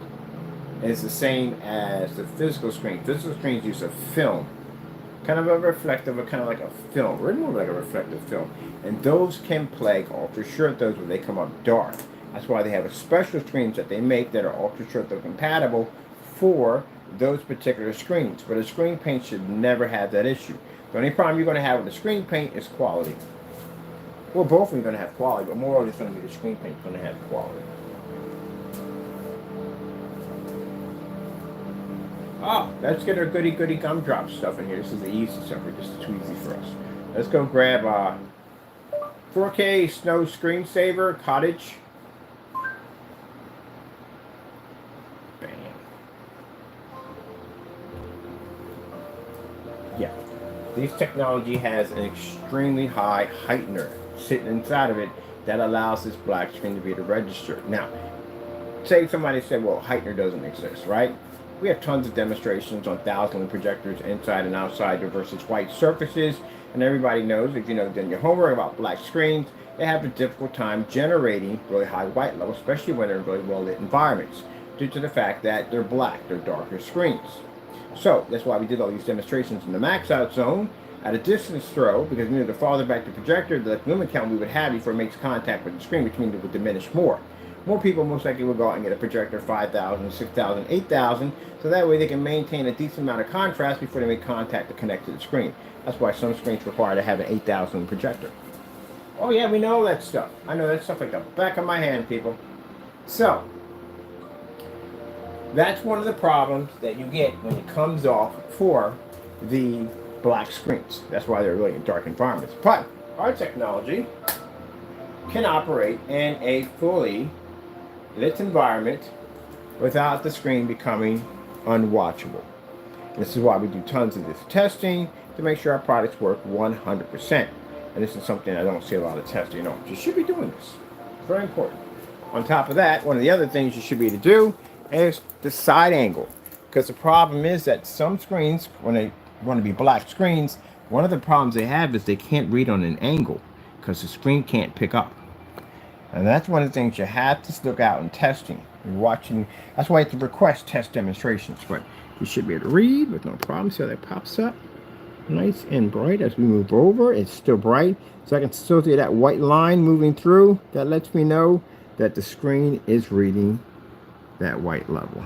A: is the same as the physical screen. Physical screens use a film. Kind of a reflective, or kind of like a film, or more like a reflective film. And those can plague ultra short throws when they come up dark. That's why they have a special screens that they make that are ultra short throw compatible for those particular screens. But a screen paint should never have that issue. The only problem you're going to have with the screen paint is quality. Well, both of them are going to have quality, but more it's going to be the screen paint going to have quality. Oh, let's get our goody gumdrop stuff in here. This is the easy stuff. This is too easy for us. Let's go grab 4K Snow Screensaver Cottage. Bam. Yeah. This technology has an extremely high heightener sitting inside of it that allows this black screen to be able to register. Now, say somebody said, well, heightener doesn't exist, right? We have tons of demonstrations on 1,000 projectors inside and outside versus white surfaces, and everybody knows, if you know done your homework about black screens, they have a difficult time generating really high white levels, especially when they're in really well lit environments. due to the fact that they're black, they're darker screens. So that's why we did all these demonstrations in the max out zone at a distance throw, because we knew the farther back the projector, the lumen count we would have before it makes contact with the screen, which means it would diminish more. More people most likely will go out and get a projector 5,000, 6,000, 8,000, so that way they can maintain a decent amount of contrast before they make contact to connect to the screen. That's why some screens require to have an 8,000 projector. Oh yeah, we know that stuff. I know that stuff like the back of my hand, people. So, that's one of the problems that you get when it comes off for the black screens. That's why they're really in dark environments. But our technology can operate in a fully lit environment without the screen becoming unwatchable. This is why we do tons of this testing to make sure our products work 100%. And this is something I don't see a lot of testing on. You should be doing this. It's very important. On top of that, one of the other things you should be able to do is the side angle. Because the problem is that some screens, when they want to be black screens, one of the problems they have is they can't read on an angle because the screen can't pick up. And that's one of the things you have to look out in testing. You're watching, that's why you have to request test demonstrations. But you should be able to read with no problem. See how that pops up? Nice and bright. As we move over, it's still bright. So I can still see that white line moving through. That lets me know that the screen is reading that white level.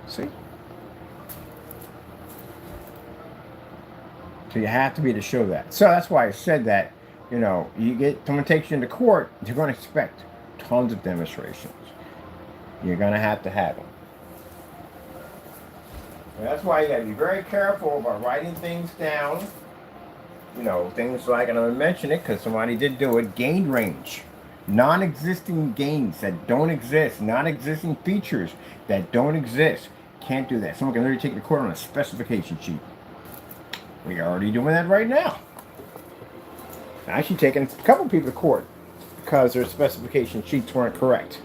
A: See? So you have to be to show that. So that's why I said that, you know, you get someone takes you into court, you're going to expect tons of demonstrations. You're going to have them. And that's why you got to be very careful about writing things down. You know, things like, and I'm going to mention it because somebody did do it, gain range. Non-existing gains that don't exist. Non-existing features that don't exist. Can't do that. Someone can literally take the court on a specification sheet. We are already doing that right now. I'm actually taking a couple people to court because their specification sheets weren't correct.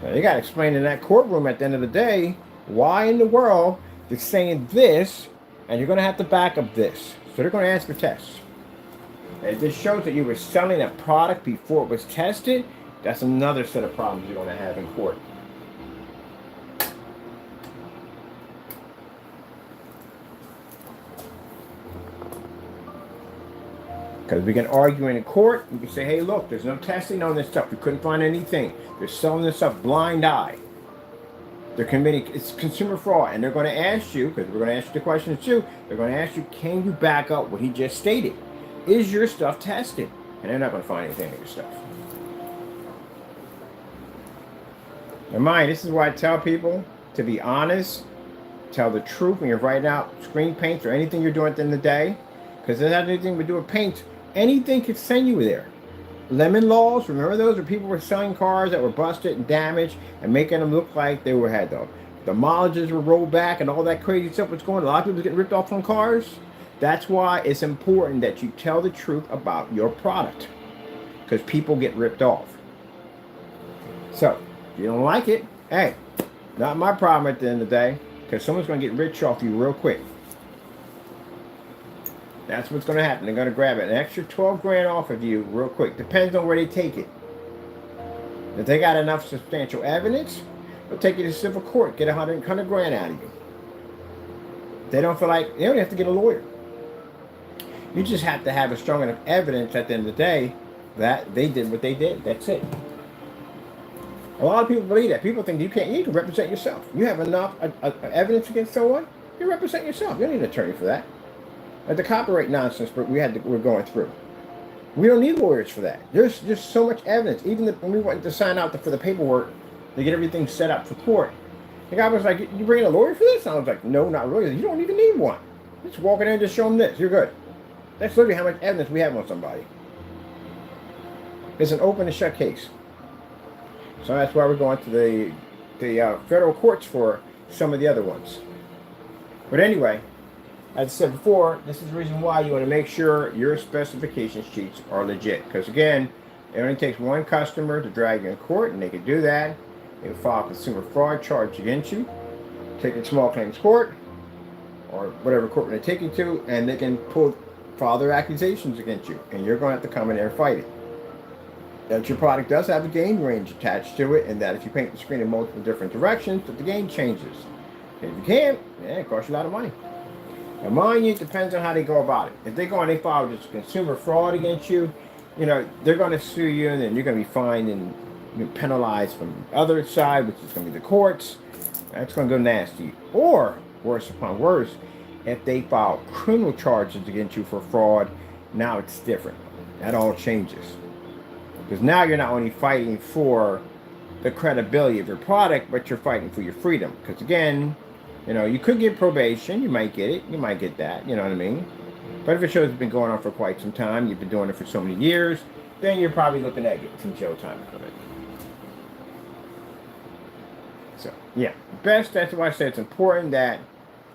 A: Now, you got to explain in that courtroom at the end of the day why in the world they're saying this, and you're going to have to back up this. So they're going to ask for tests. And if this shows that you were selling a product before it was tested, that's another set of problems you're going to have in court. Because we can argue in court, we can say, hey, look, there's no testing on this stuff. We couldn't find anything. They're selling this stuff blind eye. They're committing, it's consumer fraud. And they're going to ask you, because we're going to ask you the questions too, they're going to ask you, can you back up what he just stated? Is your stuff tested? And they're not going to find anything in your stuff. Now mind, this is why I tell people to be honest, tell the truth when you're writing out screen paints or anything you're doing at the end of the day. Because it doesn't have anything to do with paint. Anything could send you there. Lemon laws, remember those where people were selling cars that were busted and damaged and making them look like they had the mileages were rolled back and all that crazy stuff was going on. A lot of people getting ripped off on cars. That's why it's important that you tell the truth about your product. Because people get ripped off. So, if you don't like it, hey, not my problem at the end of the day. Because someone's going to get rich off you real quick. That's what's going to happen. They're going to grab an extra 12 grand off of you real quick. Depends on where they take it. If they got enough substantial evidence, they'll take you to civil court, get 100 grand out of you. They don't feel like, they don't have to get a lawyer. You just have to have a strong enough evidence at the end of the day that they did what they did. That's it. A lot of people believe that. People think you can represent yourself. You have enough evidence against someone, you represent yourself. You don't need an attorney for that. Like the copyright nonsense we're going through. We don't need lawyers for that. There's just so much evidence. Even when we went to sign out for the paperwork to get everything set up for court, the guy was like, "You bringing a lawyer for this?" And I was like, "No, not really. You don't even need one. Just walk in there and just show them this. You're good." That's literally how much evidence we have on somebody. It's an open and shut case. So that's why we're going to the federal courts for some of the other ones. But anyway, as I said before, this is the reason why you want to make sure your specification sheets are legit. Because again, it only takes one customer to drag you in court, and they can do that. They can file a consumer fraud charge against you, take it to small claims court, or whatever court they take you to, and they can file their accusations against you. And you're going to have to come in there and fight it. that your product does have a gain range attached to it, and that if you paint the screen in multiple different directions, that the gain changes. If you can't, yeah, it costs you a lot of money. Now, mind you, it depends on how they go about it. If they go and they file just consumer fraud against you, you know, they're going to sue you, and then you're going to be fined and penalized from the other side, which is going to be the courts. That's going to go nasty. Or, worse upon worse, if they file criminal charges against you for fraud, now it's different. That all changes. Because now you're not only fighting for the credibility of your product, but you're fighting for your freedom. Because again, you know, you could get probation, you might get it, you might get that, you know what I mean? But if it shows it's been going on for quite some time, you've been doing it for so many years, then you're probably looking at getting some jail time from it. So, yeah, best, that's why I say it's important that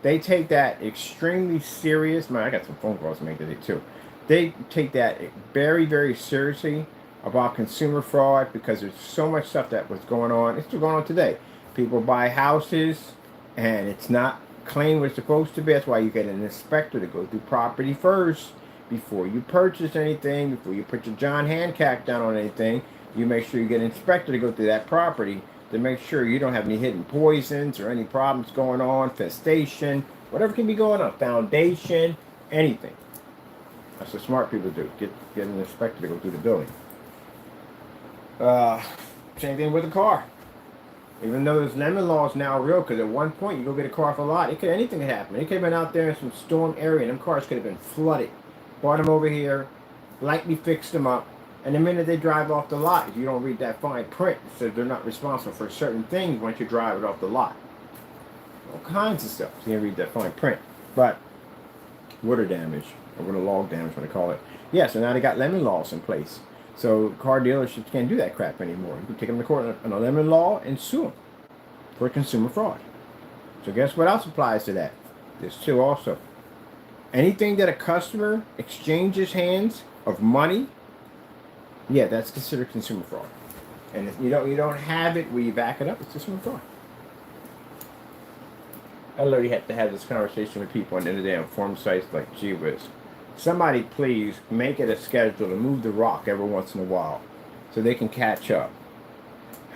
A: they take that extremely serious. Man, I got some phone calls to make today too. They take that very, very seriously about consumer fraud, because there's so much stuff that was going on. It's still going on today. People buy houses and it's not claimed what it's supposed to be. That's why you get an inspector to go through property first before you purchase anything, before you put your John Hancock down on anything. You make sure you get an inspector to go through that property to make sure you don't have any hidden poisons or any problems going on, infestation, whatever can be going on, foundation, anything. That's what smart people do. Get an inspector to go through the building. Same thing with a car. Even though there's lemon laws now real, because at one point you go get a car for a lot, anything could happen. It could have been out there in some storm area, and them cars could have been flooded. Brought them over here, lightly fixed them up, and the minute they drive off the lot, if you don't read that fine print, it says they're not responsible for certain things once you drive it off the lot. All kinds of stuff. So you read that fine print. But water damage, or water log damage, what they call it. Yeah, so now they got lemon laws in place. So car dealerships can't do that crap anymore. You can take them to court on a lemon law and sue them for consumer fraud. So guess what else applies to that? This too also. Anything that a customer exchanges hands of money, yeah, that's considered consumer fraud. And if you don't have it where you back it up, it's consumer fraud. I literally have to have this conversation with people on the day on forum sites like gee whiz. Somebody please make it a schedule to move the rock every once in a while so they can catch up.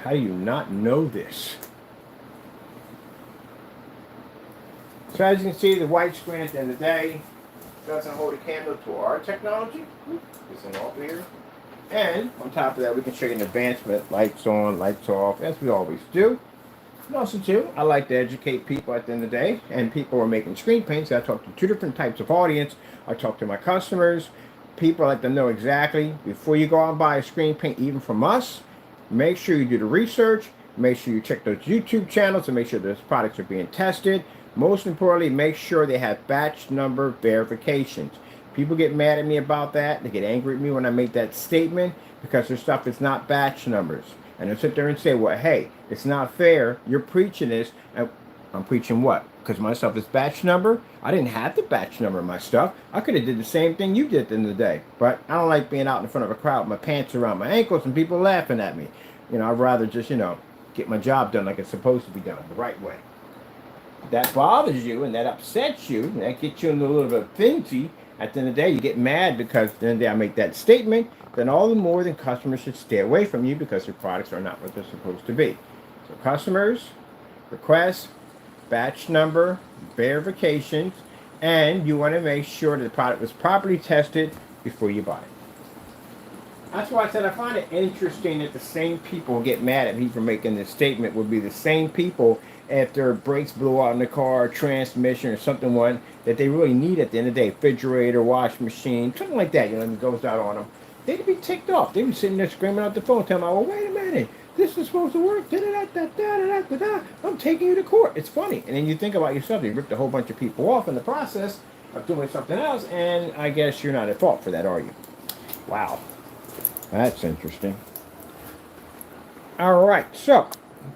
A: How do you not know this? So as you can see, the white screen at the end of the day doesn't hold a candle to our technology. It's an off here. And on top of that, we can show you an advancement, lights on, lights off, as we always do. And also too, I like to educate people at the end of the day, and people are making screen paints. I talk to two different types of audience. I talk to my customers. People like to know exactly, before you go out and buy a screen paint, even from us, make sure you do the research, make sure you check those YouTube channels and make sure those products are being tested. Most importantly, make sure they have batch number verifications. People get mad at me about that. They get angry at me when I make that statement because their stuff is not batch numbers. And they'll sit there and say, well, hey, it's not fair. You're preaching this. And I'm preaching what? Because my stuff is batch number? I didn't have the batch number of my stuff. I could have did the same thing you did at the end of the day. But I don't like being out in front of a crowd with my pants around my ankles and people laughing at me. You know, I'd rather just, get my job done like it's supposed to be done, the right way. If that bothers you and that upsets you and that gets you in a little bit of frenzy, at the end of the day, you get mad because at the end of the day I make that statement, then all the more then customers should stay away from you because your products are not what they're supposed to be. So customers, requests, batch number, verifications, and you want to make sure that the product was properly tested before you buy it. That's why I said I find it interesting that the same people get mad at me for making this statement would be the same people if their brakes blew out in the car, transmission, or something that they really need at the end of the day, refrigerator, washing machine, something like that, and it goes out on them. They'd be ticked off. They'd be sitting there screaming out the phone, telling me, well, wait a minute, this is supposed to work, da-da-da-da-da-da-da-da. I'm taking you to court. It's funny. And then you think about yourself, you ripped a whole bunch of people off in the process of doing something else, and I guess you're not at fault for that, are you? Wow. That's interesting. All right, so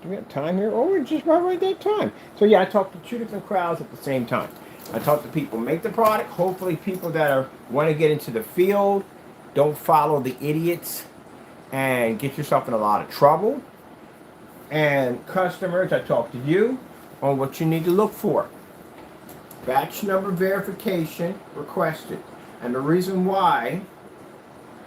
A: do we have time here? Oh, we're just right that time. So yeah, I talked to two different crowds at the same time. I talked to people who make the product, hopefully people that want to get into the field, don't follow the idiots and get yourself in a lot of trouble. And customers, I talked to you on what you need to look for. Batch number verification requested. And the reason why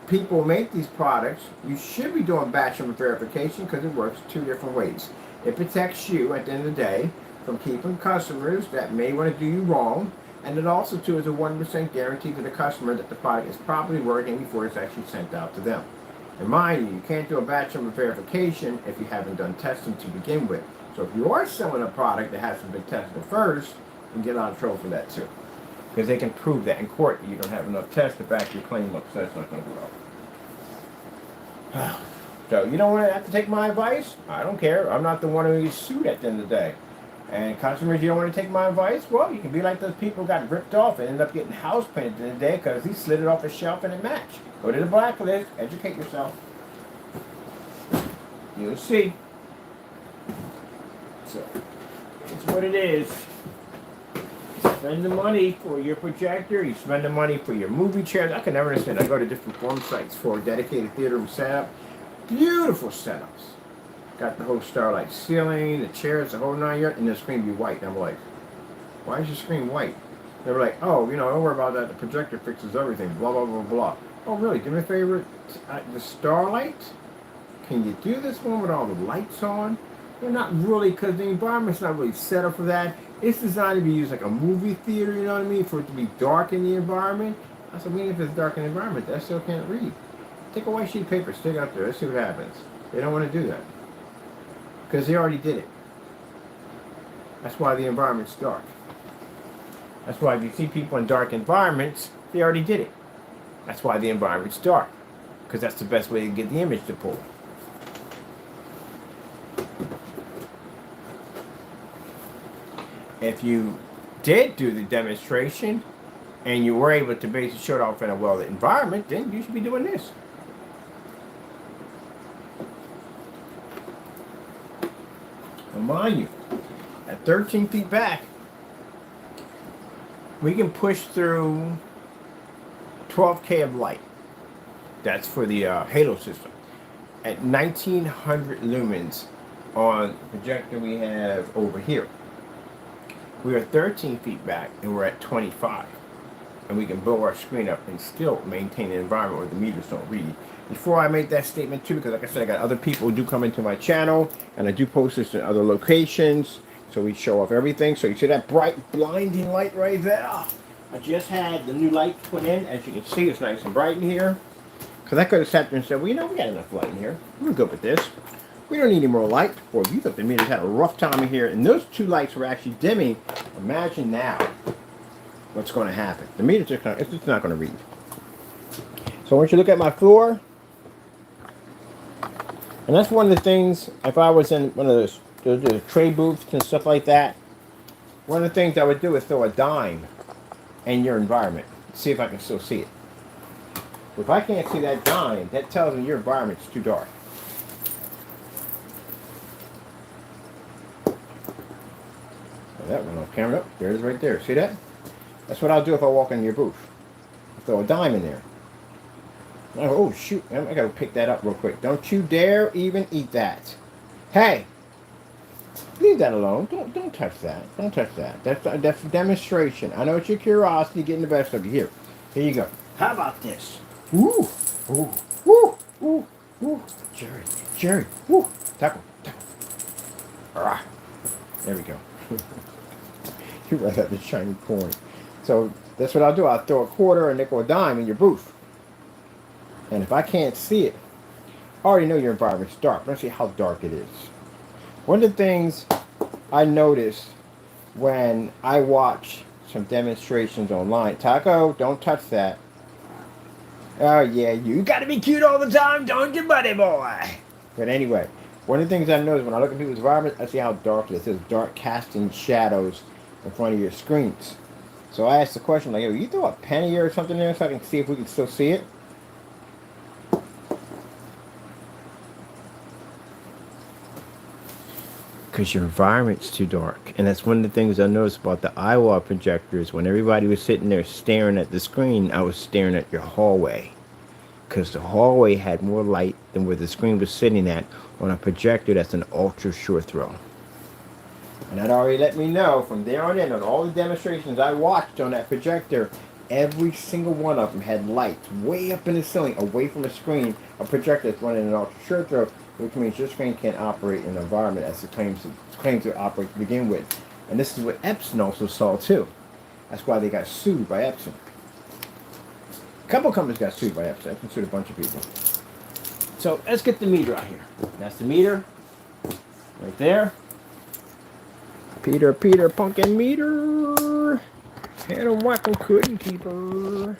A: people make these products, you should be doing batch number verification because it works two different ways. It protects you at the end of the day from keeping customers that may want to do you wrong, and it also too is a 1% guarantee to the customer that the product is properly working before it's actually sent out to them. And mind you, you can't do a batch number verification if you haven't done testing to begin with. So if you are selling a product that hasn't been tested first, you can get out of trouble for that too. Because they can prove that in court that you don't have enough tests to back your claim up, so that's not going to go. So you don't want to have to take my advice? I don't care. I'm not the one who gets sued at the end of the day. And customers, you don't want to take my advice? Well, you can be like those people who got ripped off and ended up getting house painted at the end of the day because he slid it off a shelf and it matched. Go to the blacklist, educate yourself. You'll see. So, it's what it is. Spend the money for your projector, you spend the money for your movie chairs. I can never understand. I go to different forum sites for dedicated theater room setup. Beautiful setups. Got the whole starlight ceiling, the chairs, the whole 9 yards, and the screen be white. And I'm like, why is your screen white? They were like, oh, you know, don't worry about that. The projector fixes everything. Blah, blah, blah, blah. Oh, really? Do me a favor. The starlight? Can you do this one with all the lights on? They're not really, because the environment's not really set up for that. It's designed to be used like a movie theater, you know what I mean? For it to be dark in the environment. I said, I mean, if it's dark in the environment, I still can't read. Take a white sheet of paper, stick it up there, let's see what happens. They don't want to do that. Because they already did it. That's why the environment's dark. That's why if you see people in dark environments, they already did it. That's why the environment's dark. Because that's the best way to get the image to pull. If you did do the demonstration and you were able to basically show it off in a well-lit environment, then you should be doing this. And mind you, at 13 feet back, we can push through 12K of light. That's for the halo system. At 1900 lumens on the projector we have over here. We are 13 feet back and we're at 25. And we can blow our screen up and still maintain an environment where the meters don't read. Before I make that statement too, because like I said, I got other people who do come into my channel and I do post this in other locations. So we show off everything. So you see that bright blinding light right there? I just had the new light put in. As you can see, it's nice and bright in here. Because I could have sat there and said, well, you know, we got enough light in here. We're good with this. We don't need any more light. Boy, you thought the meters had a rough time in here, and those two lights were actually dimming. Imagine now what's going to happen. The meter's just it's just not going to read. So once you look at my floor, and that's one of the things, if I was in one of those trade booths and stuff like that, one of the things I would do is throw a dime in your environment. See if I can still see it. If I can't see that dime, that tells me your environment's too dark. That went off camera. There it is right there. See that? That's what I'll do if I walk in your booth. I'll throw a dime in there. Oh, shoot. I gotta pick that up real quick. Don't you dare even eat that. Hey! Leave that alone. Don't touch that. Don't touch that. That's a demonstration. I know it's your curiosity getting the best of you. Here you go. How about this? Ooh. Ooh. Ooh. Ooh. Ooh. Jerry. Ooh. Tackle. Ah. There we go. You right at the shiny coin. So that's what I'll do. I'll throw a quarter, a nickel, a dime in your booth. And if I can't see it, I already know your environment's dark. Let's see how dark it is. One of the things I notice when I watch some demonstrations online, Taco, don't touch that. Oh yeah, you gotta be cute all the time, don't you, buddy boy? But anyway, one of the things I notice when I look at people's environments, I see how dark it is. There's dark casting shadows in front of your screens. So I asked the question, like, yo, you throw a penny or something there so I can see if we can still see it? Because your environment's too dark. And that's one of the things I noticed about the ILEG projectors. When everybody was sitting there staring at the screen, I was staring at your hallway. Because the hallway had more light than where the screen was sitting at on a projector that's an ultra short throw. And that already let me know from there on in, on all the demonstrations I watched on that projector, every single one of them had lights way up in the ceiling, away from the screen. A projector that's running an ultra short throw, which means your screen can't operate in an environment as it claims to operate to begin with. And this is what Epson also saw too. That's why they got sued by Epson. A couple companies got sued by Epson. Epson sued a bunch of people. So let's get the meter out here. That's the meter. Right there. Peter, pumpkin meter. And a wacko cookie keeper.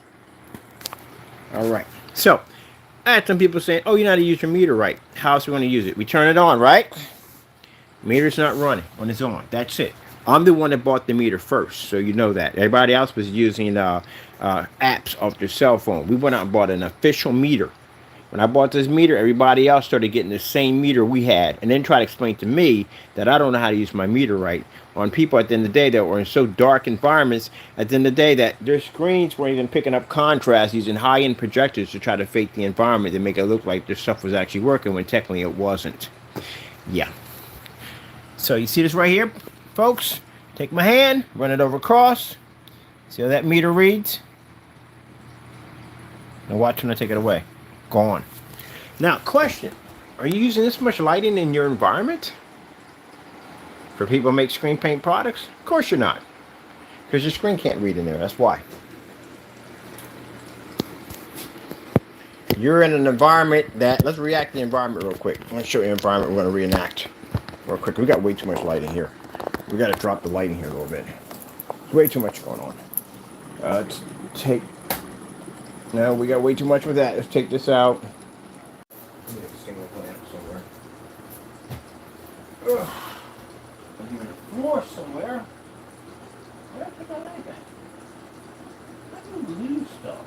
A: Alright. So, I had some people saying, oh, you're not using your meter right. How else are we going to use it? We turn it on, right? Meter's not running when it's on. That's it. I'm the one that bought the meter first, so you know that. Everybody else was using apps off their cell phone. We went out and bought an official meter. When I bought this meter, everybody else started getting the same meter we had, and then try to explain to me that I don't know how to use my meter right. On people at the end of the day that were in so dark environments, at the end of the day that their screens weren't even picking up contrast using high-end projectors to try to fake the environment to make it look like their stuff was actually working when technically it wasn't. Yeah. So you see this right here, folks? Take my hand, run it over across. See how that meter reads? Now watch when I take it away. Gone. Now, question. Are you using this much lighting in your environment? For people who make screen paint products? Of course you're not. Because your screen can't read in there. That's why. You're in an environment that... Let's react to the environment real quick. Let's show you the environment we're going to reenact. Real quick. We got way too much light in here. We got to drop the lighting here a little bit. There's way too much going on. Let's take... No, we got way too much with that. Let's take this out. Let me get a single lamp somewhere. Ugh. I'm on the floor somewhere. Where did I put that light at? I don't believe stuff.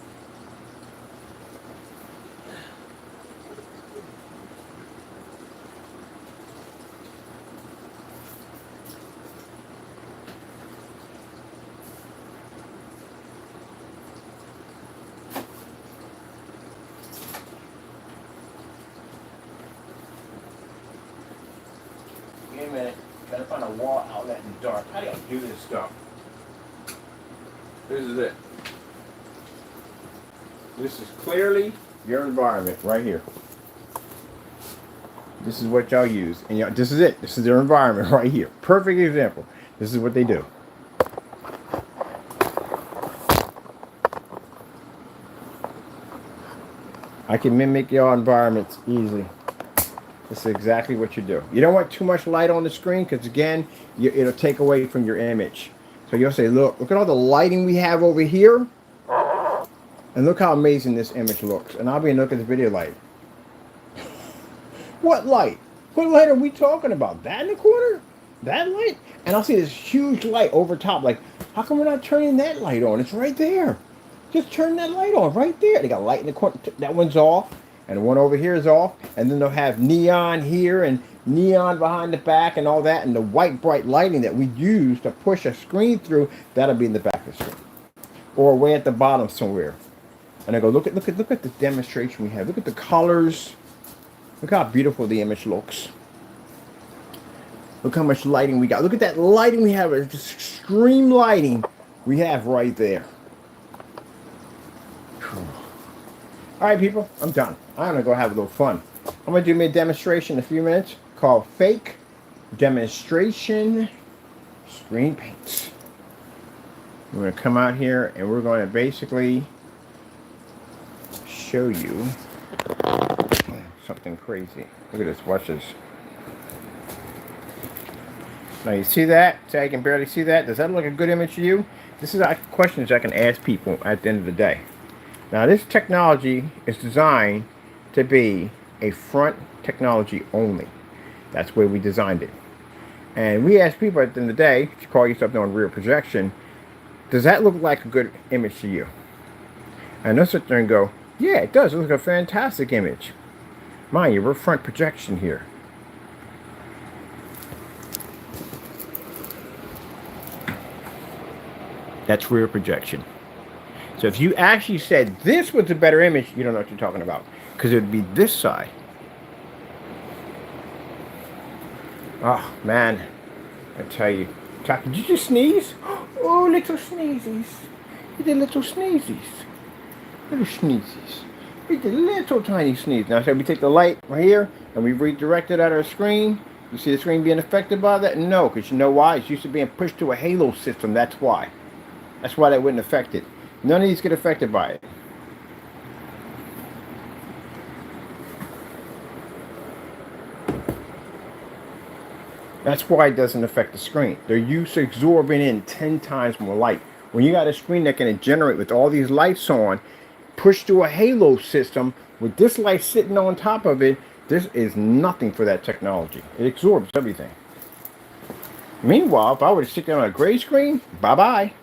A: Wait a minute. Gotta find a wall outlet in the dark. How do y'all do this stuff? This is it. This is clearly your environment right here. This is what y'all use. And y'all, this is it. This is their environment right here. Perfect example. This is what they do. I can mimic your environments easily. This is exactly what you do. You don't want too much light on the screen because, again, it'll take away from your image. So you'll say, look at all the lighting we have over here. And look how amazing this image looks. And I'll be looking at the video like, what light? What light are we talking about? That in the corner? That light? And I'll see this huge light over top. Like, how come we're not turning that light on? It's right there. Just turn that light on right there. They got light in the corner. That one's off. And the one over here is off. And then they'll have neon here and neon behind the back and all that. And the white bright lighting that we use to push a screen through, that'll be in the back of the screen. Or way at the bottom somewhere. And I go, look at the demonstration we have. Look at the colors. Look how beautiful the image looks. Look how much lighting we got. Look at that lighting we have. It's just extreme lighting we have right there. All right, people, I'm done. I'm going to go have a little fun. I'm going to do me a demonstration in a few minutes called Fake Demonstration Screen Paints. We're going to come out here and we're going to basically show you something crazy. Look at this. Watch this. Now, you see that? See, I can barely see that. Does that look a good image to you? This is questions I can ask people at the end of the day. Now, this technology is designed to be a front technology only. That's where we designed it. And we ask people at the end of the day, if you call yourself doing rear projection, does that look like a good image to you? And they'll sit there and go, yeah, it does. It looks like a fantastic image. Mind you, we're front projection here. That's rear projection. So if you actually said this was a better image, you don't know what you're talking about. Because it would be this side. Oh, man. I tell you. Did you just sneeze? Oh, little sneezes. We did little sneezies. Little sneezies. We did little tiny sneeze. Now, so we take the light right here and we redirect it at our screen. You see the screen being affected by that? No, because you know why? It's used to being pushed to a halo system. That's why. That's why that wouldn't affect it. None of these get affected by it. That's why it doesn't affect the screen. They're used to absorbing in 10 times more light. When you got a screen that can generate with all these lights on, pushed to a halo system with this light sitting on top of it, this is nothing for that technology. It absorbs everything. Meanwhile, if I were to stick it on a gray screen, bye-bye.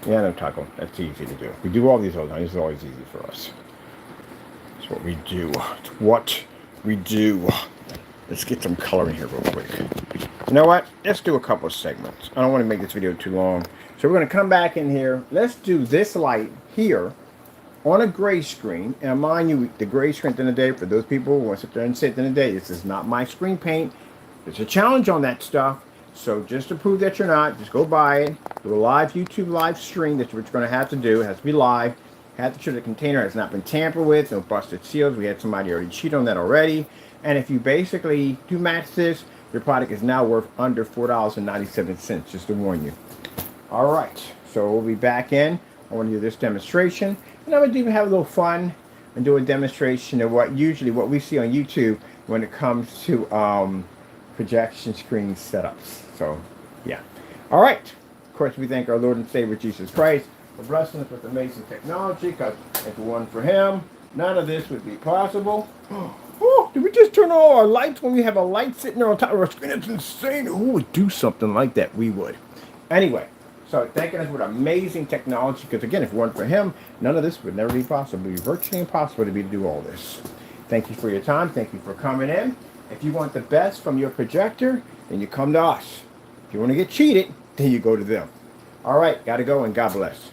A: Yeah, no, Taco. That's easy to do. We do all these all the time. This is always easy for us. It's what we do. It's what we do. Let's get some color in here real quick. You know what? Let's do a couple of segments. I don't want to make this video too long. So we're going to come back in here. Let's do this light here on a gray screen. And mind you, the gray screen at the end of the day, for those people who want to sit there and say at the end of the day, this is not my screen paint. There's a challenge on that stuff. So just to prove that you're not, just go buy it. Do a live YouTube live stream. That's what you're going to have to do. It has to be live. Have to show the container has not been tampered with. No busted seals. We had somebody already cheat on that already. And if you basically do match this, your product is now worth under $4.97, just to warn you. All right. So we'll be back in. I want to do this demonstration. And I'm going to even have a little fun and do a demonstration of what we see on YouTube when it comes to projection screen setups. So, yeah. All right. Of course, we thank our Lord and Savior Jesus Christ for blessing us with amazing technology, because if it weren't for Him, none of this would be possible. Oh, did we just turn on all our lights when we have a light sitting there on top of our screen? That's insane. Who would do something like that? We would. Anyway, so thanking us with amazing technology, because again, if it weren't for Him, none of this would never be possible. It would be virtually impossible to do all this. Thank you for your time. Thank you for coming in. If you want the best from your projector, then you come to us. If you want to get cheated, then you go to them. All right, got to go, and God bless.